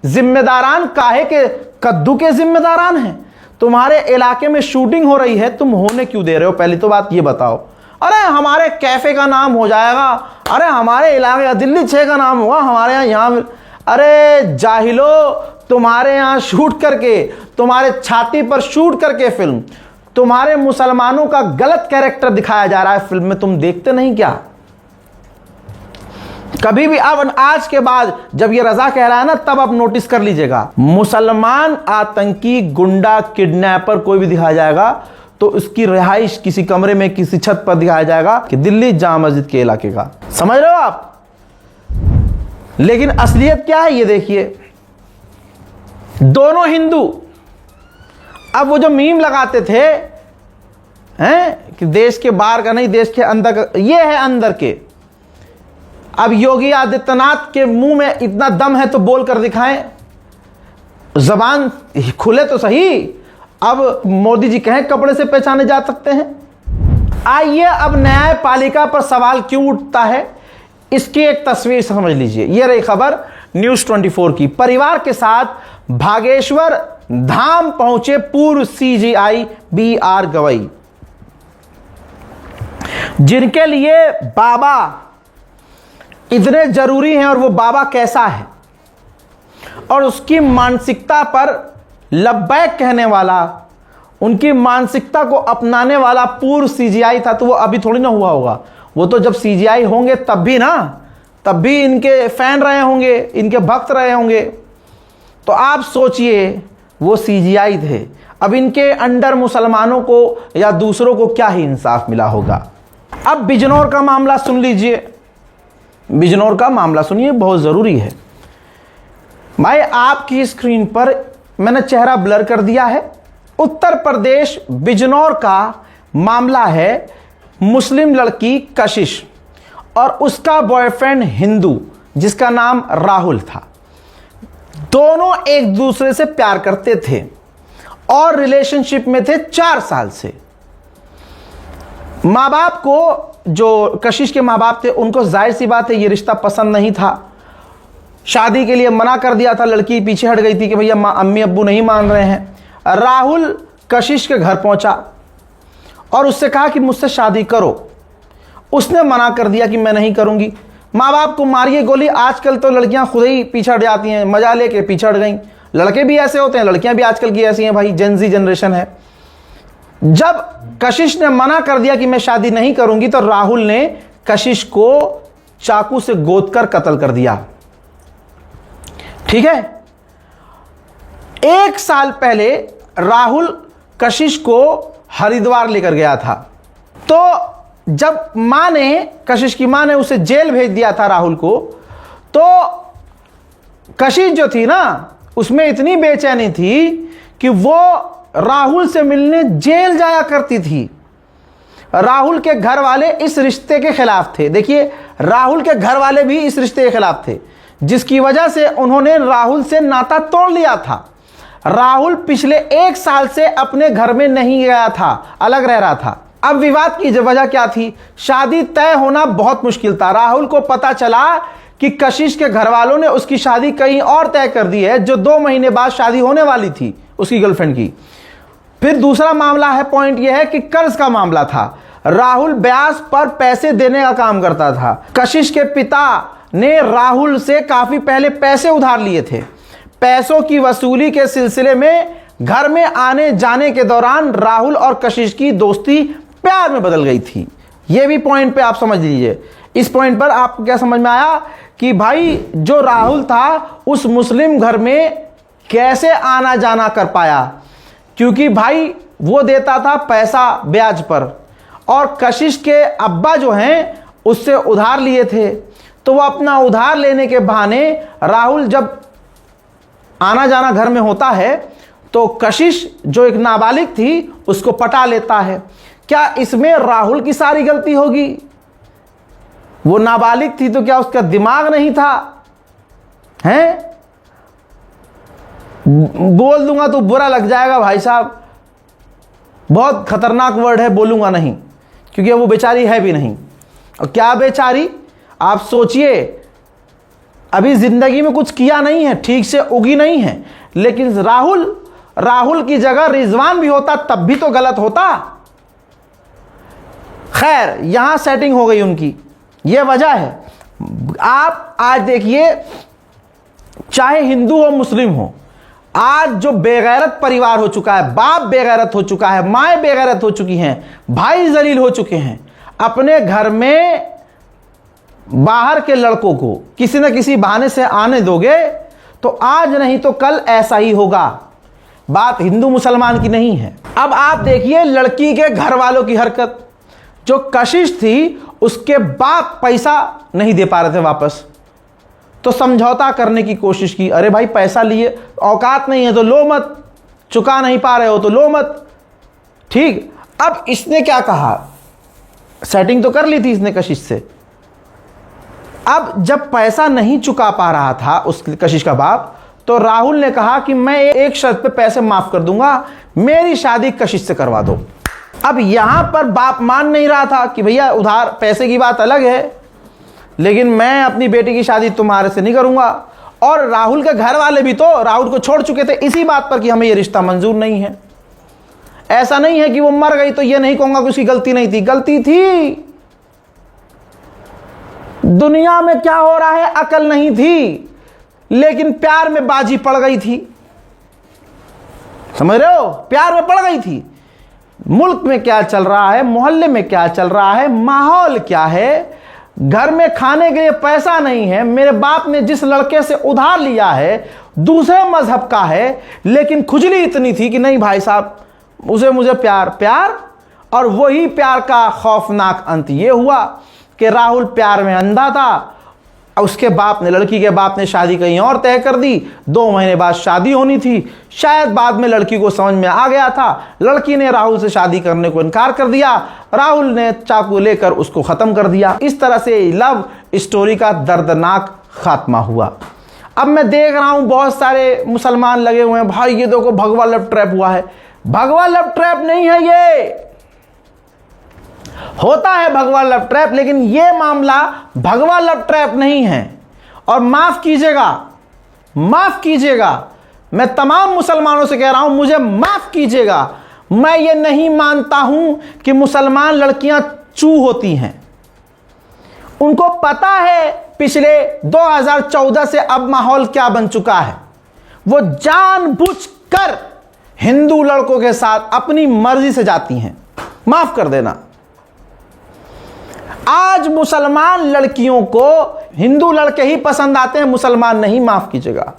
जिम्मेदारान काहे के कद्दू के जिम्मेदारान हैं? तुम्हारे इलाके में शूटिंग हो रही है, तुम होने क्यों दे रहे हो? पहली तो बात ये बताओ। अरे हमारे कैफे का नाम हो जाएगा, अरे हमारे इलाके का दिल्ली 6 का नाम होगा, हमारे यहाँ। अरे जाहिलो, तुम्हारे यहाँ शूट करके, तुम्हारे छाती पर शूट करके फिल्म, तुम्हारे मुसलमानों का गलत कैरेक्टर दिखाया जा रहा है फिल्म में, तुम देखते नहीं क्या? कभी भी अब आज के बाद जब ये रजा कह रहा है ना, तब आप नोटिस कर लीजिएगा, मुसलमान आतंकी, गुंडा, किडनैपर कोई भी दिखाया जाएगा तो उसकी रिहाइश किसी कमरे में, किसी छत पर दिखाया जाएगा कि दिल्ली जामा मस्जिद के इलाके का। समझ रहे हो आप? लेकिन असलियत क्या है ये देखिए, दोनों हिंदू। अब वो जो मीम लगाते थे हैं कि देश के बाहर का नहीं, देश के अंदर का, ये है अंदर के। अब योगी आदित्यनाथ के मुंह में इतना दम है तो बोल कर दिखाएं, जबान खुले तो सही। अब मोदी जी कहें कपड़े से पहचाने जा सकते हैं। आइए, अब न्यायपालिका पर सवाल क्यों उठता है, इसकी एक तस्वीर समझ लीजिए। यह रही खबर न्यूज़ 24 की। परिवार के साथ भागेश्वर धाम पहुंचे पूर्व सीजीआई बीआर गवई, जिनके लिए बाबा इतने जरूरी हैं। और वो बाबा कैसा है और उसकी मानसिकता पर लब्बैक कहने वाला, उनकी मानसिकता को अपनाने वाला पूर्व सीजीआई था। तो वो अभी थोड़ी ना हुआ होगा, वो तो जब सीजीआई होंगे तब भी ना, तब भी इनके फैन रहे होंगे, इनके भक्त रहे होंगे। तो आप सोचिए, वो सीजीआई थे, अब इनके अंडर मुसलमानों को या दूसरों को क्या ही इंसाफ मिला होगा। अब बिजनौर का मामला सुन लीजिए, बिजनौर का मामला सुनिए, बहुत जरूरी है। भाई आपकी स्क्रीन पर मैंने चेहरा ब्लर कर दिया है। उत्तर प्रदेश बिजनौर का मामला है। मुस्लिम लड़की कशिश और उसका बॉयफ्रेंड हिंदू जिसका नाम राहुल था। दोनों एक दूसरे से प्यार करते थे और रिलेशनशिप में थे 4 साल से। माँ बाप को, जो कशिश के माँ बाप थे, उनको जाहिर सी बात है ये रिश्ता पसंद नहीं था। शादी के लिए मना कर दिया था, लड़की पीछे हट गई थी कि भैया अम्मी अब्बू नहीं मान रहे हैं। राहुल कशिश के घर पहुंचा और उससे कहा कि मुझसे शादी करो। उसने मना कर दिया कि मैं नहीं करूंगी। माँ बाप को मारिए गोली। आजकल तो लड़कियां खुद ही पीछे हट जाती हैं, मजा लेके पीछे हट गई। लड़के भी ऐसे होते हैं, लड़कियां भी आजकल की ऐसी हैं भाई, जेनजी जनरेशन है। जब कशिश ने मना कर दिया कि मैं शादी नहीं करूंगी, तो राहुल ने कशिश को चाकू से गोद कर कत्ल कर दिया। ठीक है। 1 साल पहले राहुल कशिश को हरिद्वार लेकर गया था। तो जब मां ने, कशिश की मां ने उसे जेल भेज दिया था राहुल को, तो कशिश जो थी ना, उसमें इतनी बेचैनी थी कि वो राहुल से मिलने जेल जाया करती थी। राहुल के घर वाले इस रिश्ते के खिलाफ थे। देखिए, राहुल के घर वाले भी इस रिश्ते के खिलाफ थे, जिसकी वजह से उन्होंने राहुल से नाता तोड़ लिया था। राहुल पिछले 1 साल से अपने घर में नहीं गया था, अलग रह रहा था। अब विवाद की वजह क्या थी? शादी तय होना बहुत मुश्किल था। राहुल को पता चला कि कशिश के घर वालों ने उसकी शादी कहीं और तय कर दी है, जो 2 महीने बाद शादी होने वाली थी उसकी गर्लफ्रेंड की। फिर दूसरा मामला है, पॉइंट यह है कि कर्ज का मामला था। राहुल ब्याज पर पैसे देने का काम करता था। कशिश के पिता ने राहुल से काफी पहले पैसे उधार लिए थे। पैसों की वसूली के सिलसिले में घर में आने जाने के दौरान राहुल और कशिश की दोस्ती प्यार में बदल गई थी। यह भी पॉइंट पे आप समझ लीजिए। इस पॉइंट पर आपको क्या समझ में आया कि भाई जो राहुल था उस मुस्लिम घर में कैसे आना जाना कर पाया? क्योंकि भाई वो देता था पैसा ब्याज पर, और कशिश के अब्बा जो हैं उससे उधार लिए थे। तो वो अपना उधार लेने के बहाने राहुल जब आना जाना घर में होता है तो कशिश जो एक नाबालिग थी उसको पटा लेता है। क्या इसमें राहुल की सारी गलती होगी? वो नाबालिग थी तो क्या उसका दिमाग नहीं था? हैं? बोल दूंगा तो बुरा लग जाएगा भाई साहब, बहुत खतरनाक वर्ड है, बोलूंगा नहीं क्योंकि वो बेचारी है भी नहीं। और क्या बेचारी, आप सोचिए, अभी जिंदगी में कुछ किया नहीं है, ठीक से उगी नहीं है, लेकिन राहुल की जगह रिजवान भी होता तब भी तो गलत होता। खैर, यहां सेटिंग हो गई उनकी, यह वजह है। आप आज देखिए, चाहे हिंदू हो मुस्लिम हो, आज जो बेगैरत परिवार हो चुका है, बाप बेगैरत हो चुका है, माएँ बेगैरत हो चुकी हैं, भाई जलील हो चुके हैं। अपने घर में बाहर के लड़कों को किसी न किसी बहाने से आने दोगे तो आज नहीं तो कल ऐसा ही होगा। बात हिंदू मुसलमान की नहीं है। अब आप देखिए लड़की के घर वालों की हरकत। जो कशिश थी उसके बाप पैसा नहीं दे पा रहे थे वापस, तो समझौता करने की कोशिश की। अरे भाई, पैसा लिए, औकात नहीं है तो लो मत, चुका नहीं पा रहे हो तो लो मत। ठीक। अब इसने क्या कहा, सेटिंग तो कर ली थी इसने कशिश से। अब जब पैसा नहीं चुका पा रहा था उस कशिश का बाप, तो राहुल ने कहा कि मैं एक शर्त पे पैसे माफ कर दूंगा, मेरी शादी कशिश से करवा दो। अब यहां पर बाप मान नहीं रहा था कि भैया उधार पैसे की बात अलग है, लेकिन मैं अपनी बेटी की शादी तुम्हारे से नहीं करूंगा। और राहुल के घर वाले भी तो राहुल को छोड़ चुके थे इसी बात पर कि हमें यह रिश्ता मंजूर नहीं है। ऐसा नहीं है कि वो मर गई तो यह नहीं कहूंगा कि उसकी गलती नहीं थी, गलती थी। दुनिया में क्या हो रहा है अकल नहीं थी, लेकिन प्यार में बाजी पड़ गई थी। समझ रहे हो, प्यार में पड़ गई थी। मुल्क में क्या चल रहा है, मोहल्ले में क्या चल रहा है, माहौल क्या है, घर में खाने के लिए पैसा नहीं है, मेरे बाप ने जिस लड़के से उधार लिया है दूसरे मजहब का है, लेकिन खुजली इतनी थी कि नहीं भाई साहब, उसे मुझे प्यार। और वही प्यार का खौफनाक अंत ये हुआ कि राहुल प्यार में अंधा था। उसके बाप ने, लड़की के बाप ने शादी कहीं और तय कर दी। 2 महीने बाद शादी होनी थी। शायद बाद में लड़की को समझ में आ गया था, लड़की ने राहुल से शादी करने को इनकार कर दिया। राहुल ने चाकू लेकर उसको खत्म कर दिया। इस तरह से लव स्टोरी का दर्दनाक खात्मा हुआ। अब मैं देख रहा हूं बहुत सारे मुसलमान लगे हुए हैं, भाई ये देखो भगवा लव ट्रैप हुआ है। भगवा लव ट्रैप नहीं है ये, होता है भगवा लव ट्रैप, लेकिन यह मामला भगवा लव ट्रैप नहीं है। और माफ कीजिएगा, मैं तमाम मुसलमानों से कह रहा हूं, मुझे माफ कीजिएगा, मैं ये नहीं मानता हूं कि मुसलमान लड़कियां चू होती हैं। उनको पता है पिछले 2014 से अब माहौल क्या बन चुका है। वो जानबूझकर हिंदू लड़कों के साथ अपनी मर्जी से जाती हैं। माफ कर देना, आज मुसलमान लड़कियों को हिंदू लड़के ही पसंद आते हैं, मुसलमान नहीं। माफ कीजिएगा,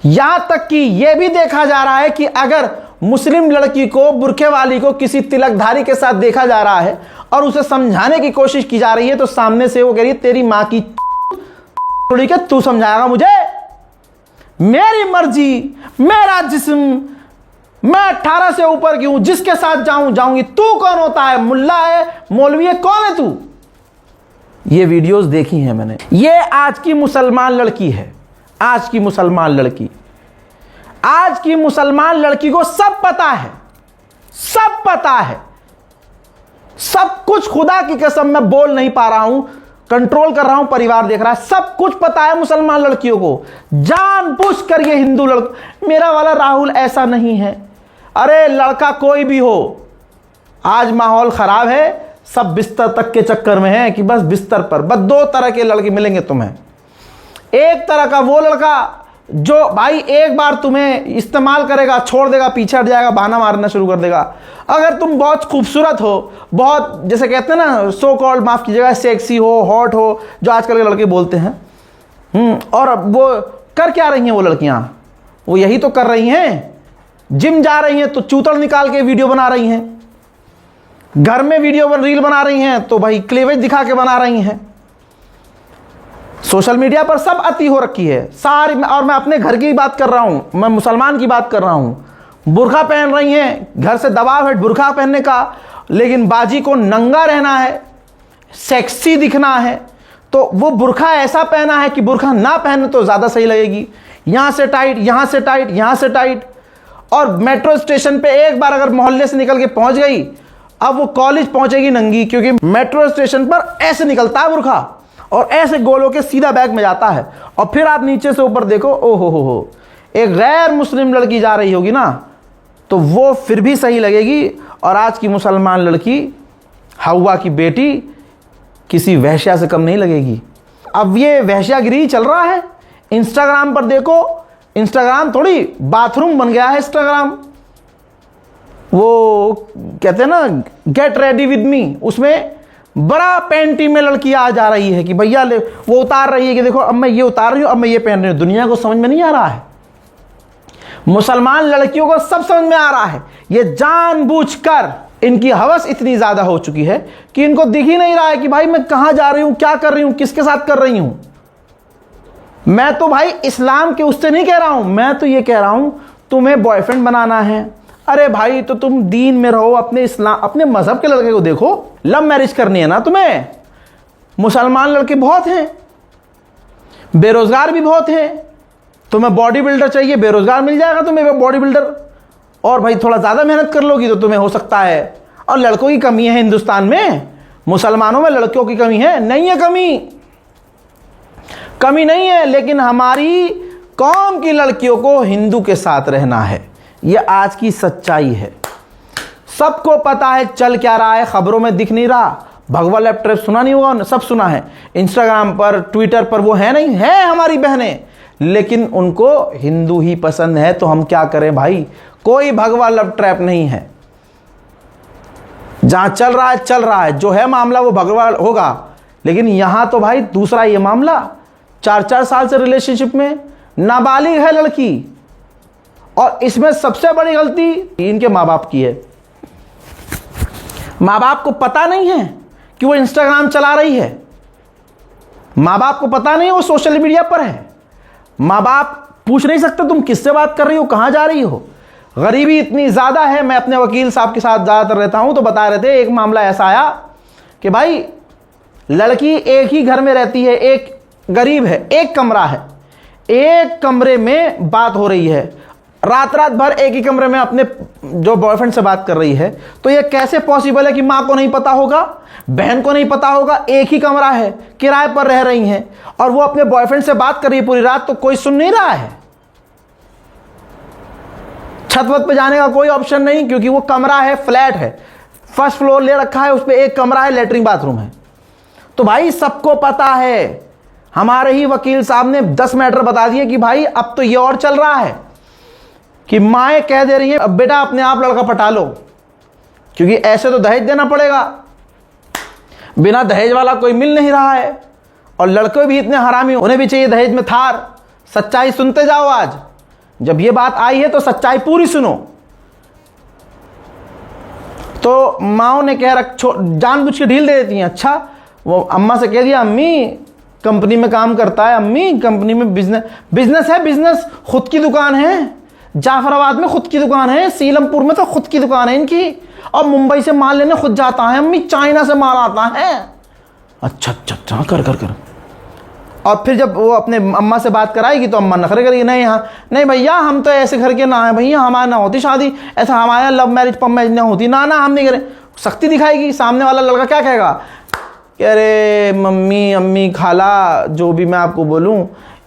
यहां तक कि यह भी देखा जा रहा है कि अगर मुस्लिम लड़की को, बुरखे वाली को किसी तिलकधारी के साथ देखा जा रहा है और उसे समझाने की कोशिश की जा रही है, तो सामने से वो कह रही है तेरी मां की थोड़ी के तू समझाएगा मुझे, मेरी मर्जी, मेरा जिस्म, मैं 18 से ऊपर की हूं, जिसके साथ जाऊंगी। तू कौन होता है? मुल्ला है, मौलवी है, कौन है तू? ये वीडियोस देखी हैं मैंने। ये आज की मुसलमान लड़की है, आज की मुसलमान लड़की। आज की मुसलमान लड़की को सब पता है, सब पता है, सब कुछ। खुदा की कसम मैं बोल नहीं पा रहा हूं, कंट्रोल कर रहा हूं, परिवार देख रहा है। सब कुछ पता है मुसलमान लड़कियों को। जानबूझकर ये हिंदू लड़का, मेरा वाला राहुल ऐसा नहीं है। अरे लड़का कोई भी हो, आज माहौल खराब है, सब बिस्तर तक के चक्कर में है कि बस बिस्तर पर। बस दो तरह के लड़के मिलेंगे तुम्हें। एक तरह का वो लड़का जो भाई एक बार तुम्हें इस्तेमाल करेगा, छोड़ देगा, पीछे हट जाएगा, बहाना मारना शुरू कर देगा। अगर तुम बहुत खूबसूरत हो, बहुत जैसे कहते हैं ना, सो कॉल्ड, माफ कीजिएगा, सेक्सी हो, हॉट हो, जो आजकल के लड़के बोलते हैं। और वो कर क्या रही हैं वो लड़कियां? वो यही तो कर रही हैं। जिम जा रही हैं तो चूतड़ निकाल के वीडियो बना रही हैं, घर में वीडियो रील बना रही हैं तो भाई क्लेवेज दिखा के बना रही हैं। सोशल मीडिया पर सब अति हो रखी है सारी। और मैं अपने घर की बात कर रहा हूं, मैं मुसलमान की बात कर रहा हूं। बुर्का पहन रही हैं, घर से दबाव है बुर्का पहनने का, लेकिन बाजी को नंगा रहना है, सेक्सी दिखना है, तो वो बुर्का ऐसा पहना है कि बुर्का ना पहने तो ज्यादा सही लगेगी। यहां से टाइट, यहां से टाइट, यहां से टाइट। और मेट्रो स्टेशन पे एक बार अगर मोहल्ले से निकल के पहुंच गई, अब वो कॉलेज पहुंचेगी नंगी, क्योंकि मेट्रो स्टेशन पर ऐसे निकलता है बुर्का और ऐसे गोल होके सीधा बैग में जाता है। और फिर आप नीचे से ऊपर देखो, ओहो हो, एक गैर मुस्लिम लड़की जा रही होगी ना, तो वो फिर भी सही लगेगी। और आज की मुसलमान लड़की, हवा की बेटी, किसी वहश्या से कम नहीं लगेगी। अब ये वहश्यागिरी चल रहा है। इंस्टाग्राम पर देखो, इंस्टाग्राम थोड़ी बाथरूम बन गया है। इंस्टाग्राम वो कहते हैं ना, गेट रेडी विद मी, उसमें बड़ा पैंटी में लड़की आ जा रही है कि भैया ले, वो उतार रही है कि देखो अब मैं ये उतार रही हूं, अब मैं ये पहन रही हूं। दुनिया को समझ में नहीं आ रहा है, मुसलमान लड़कियों को सब समझ में आ रहा है। ये जानबूझकर इनकी हवस इतनी ज्यादा हो चुकी है कि इनको दिख ही नहीं रहा है कि भाई मैं कहां जा रही हूं, क्या कर रही हूं, किसके साथ कर रही हूं। मैं तो भाई इस्लाम के उससे नहीं कह रहा हूं, मैं तो ये कह रहा हूं तुम्हें बॉयफ्रेंड बनाना है, अरे भाई तो तुम दीन में रहो, अपने इस्लाम, अपने मजहब के लड़के को देखो। लव मैरिज करनी है ना तुम्हें, मुसलमान लड़के बहुत हैं, बेरोजगार भी बहुत हैं। तुम्हें बॉडी बिल्डर चाहिए, बेरोजगार मिल जाएगा तुम्हें बॉडी बिल्डर। और भाई थोड़ा ज्यादा मेहनत कर लोगी तो तुम्हें हो सकता है। और लड़कों की कमी है हिंदुस्तान में, मुसलमानों में लड़कियों की कमी है? नहीं है कमी नहीं है, लेकिन हमारी कौम की लड़कियों को हिंदू के साथ रहना है। यह आज की सच्चाई है, सबको पता है चल क्या रहा है, खबरों में दिख नहीं रहा। भगवा लव ट्रैप सुना नहीं होगा, सब सुना है। इंस्टाग्राम पर, ट्विटर पर वो है नहीं है हमारी बहनें, लेकिन उनको हिंदू ही पसंद है। तो हम क्या करें भाई, कोई भगवा लव ट्रैप नहीं है। जहां चल रहा है, जो है मामला वो भगवा होगा। लेकिन यहां तो भाई दूसरा ये मामला, 4-4 साल से रिलेशनशिप में, नाबालिग है लड़की। और इसमें सबसे बड़ी गलती इनके माँ बाप की है। माँ बाप को पता नहीं है कि वो इंस्टाग्राम चला रही है, माँ बाप को पता नहीं है वो सोशल मीडिया पर है। माँ बाप पूछ नहीं सकते तुम किससे बात कर रही हो, कहां जा रही हो। गरीबी इतनी ज्यादा है। मैं अपने वकील साहब के साथ ज्यादातर रहता हूं, तो बता रहे थे एक मामला ऐसा आया कि भाई लड़की एक ही घर में रहती है, एक गरीब है, एक कमरा है, एक कमरे में बात हो रही है, रात रात भर एक ही कमरे में अपने जो बॉयफ्रेंड से बात कर रही है, तो ये कैसे पॉसिबल है कि मां को नहीं पता होगा, बहन को नहीं पता होगा? एक ही कमरा है, किराए पर रह रही हैं और वो अपने बॉयफ्रेंड से बात कर रही है पूरी रात, तो कोई सुन नहीं रहा है। छत वत पे जाने का कोई ऑप्शन नहीं, क्योंकि वो कमरा है, फ्लैट है, फर्स्ट फ्लोर ले रखा है, उस पर एक कमरा है, लेटरिन बाथरूम है। तो भाई सबको पता है। हमारे ही वकील साहब ने 10 मैटर बता दिए कि भाई अब तो ये और चल रहा है कि माएँ कह दे रही है अब बेटा अपने आप लड़का पटा लो, क्योंकि ऐसे तो दहेज देना पड़ेगा, बिना दहेज वाला कोई मिल नहीं रहा है। और लड़के भी इतने हरामी, उन्हें भी चाहिए दहेज में थार। सच्चाई सुनते जाओ। आज जब ये बात आई है तो सच्चाई पूरी सुनो। तो माओ ने कह जानबूझ के ढील दे देती हैं। अच्छा, वो अम्मा से कह दिया अम्मी कंपनी में काम करता है, अम्मी कंपनी में बिजनेस है, बिजनेस खुद की दुकान है, जाफराबाद में खुद की दुकान है, सीलमपुर में तो खुद की दुकान है इनकी, और मुंबई से माल लेने खुद जाता है अम्मी, चाइना से माल आता है। अच्छा अच्छा अच्छा, कर। और फिर जब वो अपने अम्मा से बात कराएगी तो अम्मा नखरे करेगी, नहीं यहाँ नहीं भैया, हम तो ऐसे घर के ना है भैया, हमारे ना होती शादी, ऐसा हमारे लव मैरिज पम मैरिज ना होती, ना हम नहीं करें। सख्ती दिखाएगी। सामने वाला लड़का क्या कहेगा कि अरे मम्मी अम्मी खाला जो भी मैं आपको बोलूँ,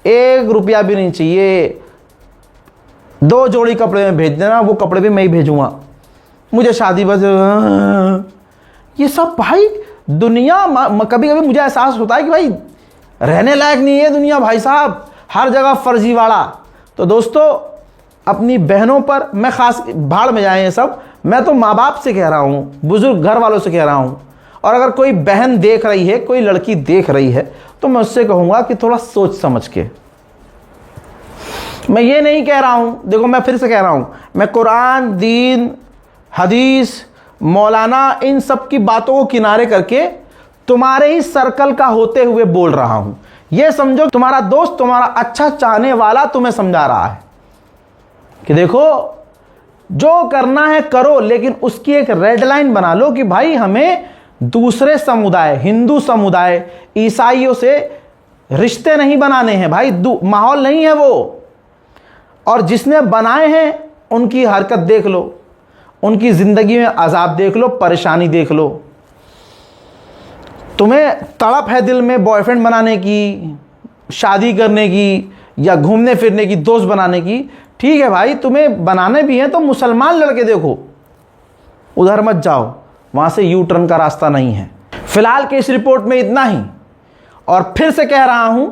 1 रुपया भी नहीं चाहिए, 2 जोड़ी कपड़े में भेज देना, वो कपड़े भी मैं ही भेजूँगा, मुझे शादी बस। ये सब भाई दुनिया, कभी कभी मुझे एहसास होता है कि भाई रहने लायक नहीं है दुनिया भाई साहब, हर जगह फर्जीवाड़ा। तो दोस्तों अपनी बहनों पर, मैं खास भाड़ में जाए ये सब, मैं तो माँ बाप से कह रहा हूँ, बुजुर्ग घर वालों से कह रहा हूँ। और अगर कोई बहन देख रही है, कोई लड़की देख रही है, तो मैं उससे कहूँगा कि थोड़ा सोच समझ के। मैं ये नहीं कह रहा हूँ, देखो मैं फिर से कह रहा हूँ, मैं कुरान, दीन, हदीस, मौलाना, इन सब की बातों को किनारे करके तुम्हारे ही सर्कल का होते हुए बोल रहा हूं। यह समझो तुम्हारा दोस्त, तुम्हारा अच्छा चाहने वाला तुम्हें समझा रहा है कि देखो जो करना है करो, लेकिन उसकी एक रेड लाइन बना लो कि भाई हमें दूसरे समुदाय, हिंदू समुदाय, ईसाइयों से रिश्ते नहीं बनाने हैं भाई, माहौल नहीं है वो। और जिसने बनाए हैं उनकी हरकत देख लो, उनकी जिंदगी में अजाब देख लो, परेशानी देख लो। तुम्हें तड़प है दिल में बॉयफ्रेंड बनाने की, शादी करने की, या घूमने फिरने की, दोस्त बनाने की, ठीक है भाई, तुम्हें बनाने भी हैं तो मुसलमान लड़के देखो, उधर मत जाओ, वहां से यू टर्न का रास्ता नहीं है। फिलहाल के इस रिपोर्ट में इतना ही। और फिर से कह रहा हूं,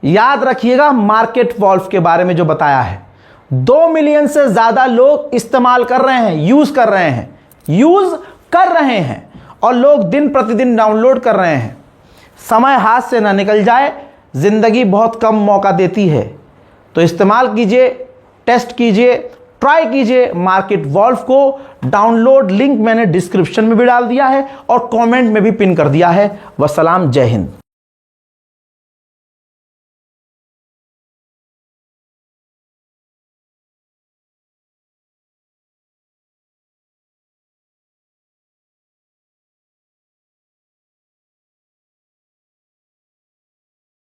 याद रखिएगा मार्केट वॉल्व के बारे में जो बताया है। 2 मिलियन से ज्यादा लोग इस्तेमाल कर रहे हैं, यूज कर रहे हैं, और लोग दिन प्रतिदिन डाउनलोड कर रहे हैं। समय हाथ से ना निकल जाए, जिंदगी बहुत कम मौका देती है, तो इस्तेमाल कीजिए, टेस्ट कीजिए, ट्राई कीजिए मार्केट वॉल्व को। डाउनलोड लिंक मैंने डिस्क्रिप्शन में भी डाल दिया है और कमेंट में भी पिन कर दिया है। वस्सलाम, जय हिंद।